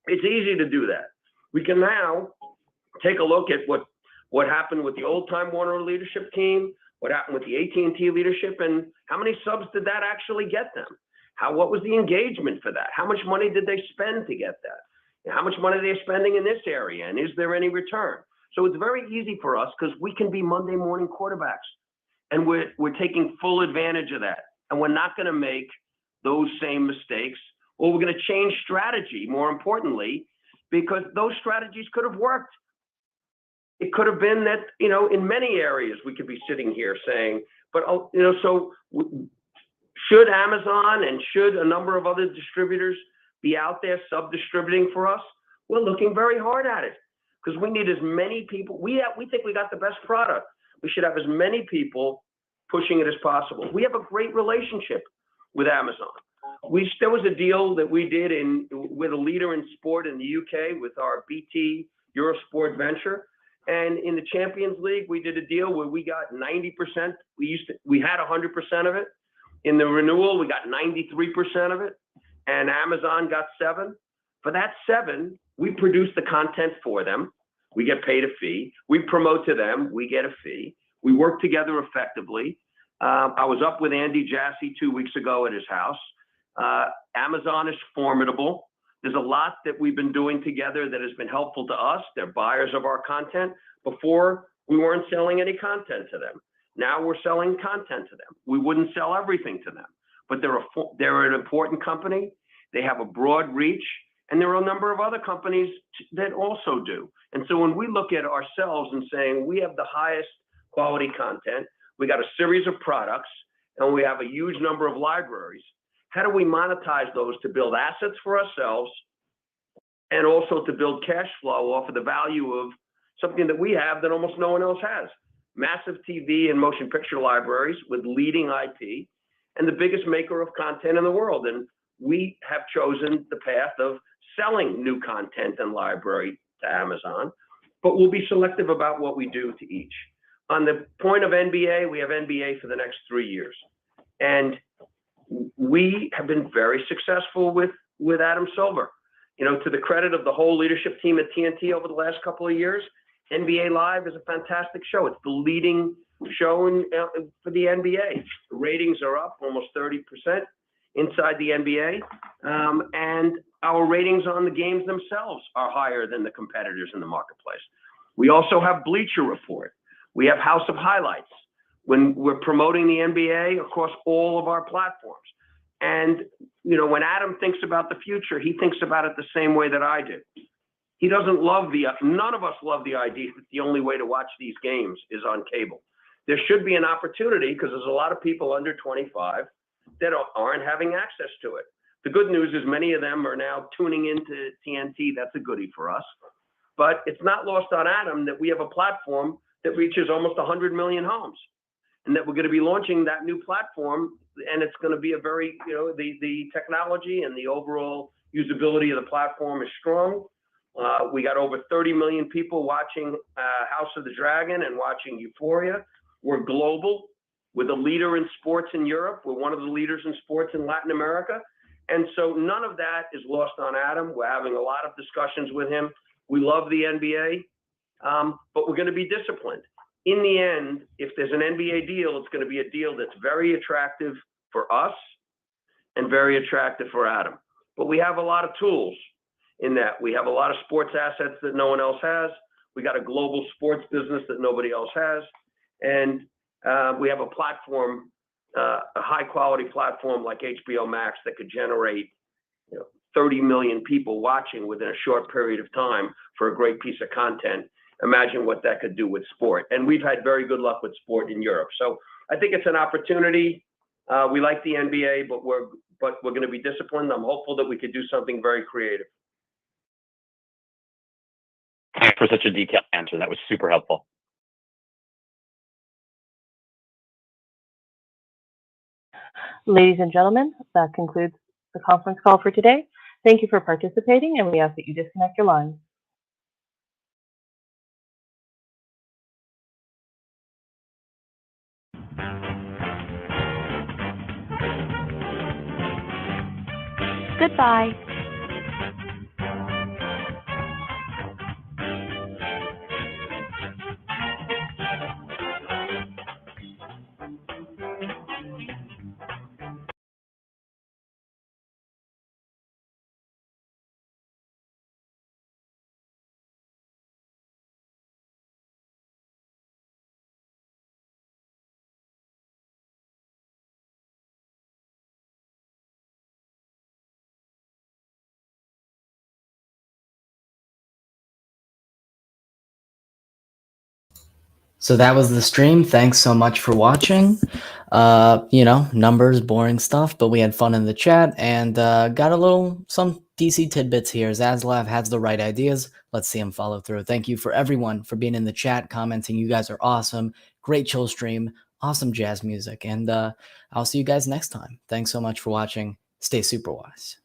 It's easy to do that. We can now take a look at what happened with the old time Warner leadership team, what happened with the AT&T leadership, and how many subs did that actually get them? What was the engagement for that? How much money did they spend to get that? How much money are they spending in this area? And is there any return? So it's very easy for us because we can be Monday morning quarterbacks. And we're taking full advantage of that. And we're not going to make those same mistakes, or we're going to change strategy, more importantly, because those strategies could have worked. It could have been that, in many areas we could be sitting here saying, but, so should Amazon and should a number of other distributors be out there sub-distributing for us? We're looking very hard at it because we need as many people. We think we got the best product. We should have as many people pushing it as possible. We have a great relationship with Amazon. There was a deal that we did with a leader in sport in the UK with our BT Eurosport venture. And in the Champions League, we did a deal where we got 90%. We had 100% of it. In the renewal, we got 93% of it. And Amazon got 7%. For that 7%, we produce the content for them. We get paid a fee. We promote to them. We get a fee. We work together effectively. I was up with Andy Jassy 2 weeks ago at his house. Amazon is formidable. There's a lot that we've been doing together that has been helpful to us. They're buyers of our content. Before, we weren't selling any content to them. Now we're selling content to them. We wouldn't sell everything to them, but they're an important company. They have a broad reach, and there are a number of other companies that also do. And so when we look at ourselves and saying we have the highest quality content, we got a series of products, and we have a huge number of libraries, how do we monetize those to build assets for ourselves and also to build cash flow off of the value of something that we have that almost no one else has? Massive TV and motion picture libraries with leading IP and the biggest maker of content in the world. And we have chosen the path of selling new content and library to Amazon, but we'll be selective about what we do to each. On the point of NBA, we have NBA for the next 3 years. And we have been very successful with Adam Silver. To the credit of the whole leadership team at TNT over the last couple of years, NBA Live is a fantastic show. It's the leading show for the NBA. The ratings are up almost 30% inside the NBA. And our ratings on the games themselves are higher than the competitors in the marketplace. We also have Bleacher Report. We have House of Highlights when we're promoting the NBA across all of our platforms. And, when Adam thinks about the future, he thinks about it the same way that I do. He doesn't none of us love the idea that the only way to watch these games is on cable. There should be an opportunity because there's a lot of people under 25 that aren't having access to it. The good news is many of them are now tuning into TNT. That's a goodie for us. But it's not lost on Adam that we have a platform that reaches almost 100 million homes, and that we're going to be launching that new platform, and it's going to be a very, the technology and the overall usability of the platform is strong. We got over 30 million people watching House of the Dragon and watching Euphoria. We're global. We're the leader in sports in Europe. We're one of the leaders in sports in Latin America. And so none of that is lost on Adam. We're having a lot of discussions with him. We love the NBA, but we're going to be disciplined. In the end, if there's an NBA deal, it's going to be a deal that's very attractive for us and very attractive for Adam. But we have a lot of tools in that. We have a lot of sports assets that no one else has. We got a global sports business that nobody else has. And we have a platform, a high quality platform like HBO Max that could generate 30 million people watching within a short period of time for a great piece of content. Imagine what that could do with sport. And we've had very good luck with sport in Europe. So I think it's an opportunity. We like the NBA, but we're going to be disciplined. I'm hopeful that we could do something very creative. Thanks for such a detailed answer. That was super helpful. Ladies and gentlemen, that concludes the conference call for today. Thank you for participating, and we ask that you disconnect your lines. Goodbye. So that was the stream. Thanks so much for watching. Numbers, boring stuff, but we had fun in the chat and got some DC tidbits here. Zaslav has the right ideas. Let's see him follow through. Thank you for everyone for being in the chat, commenting. You guys are awesome. Great chill stream. Awesome jazz music. And I'll see you guys next time. Thanks so much for watching. Stay super wise.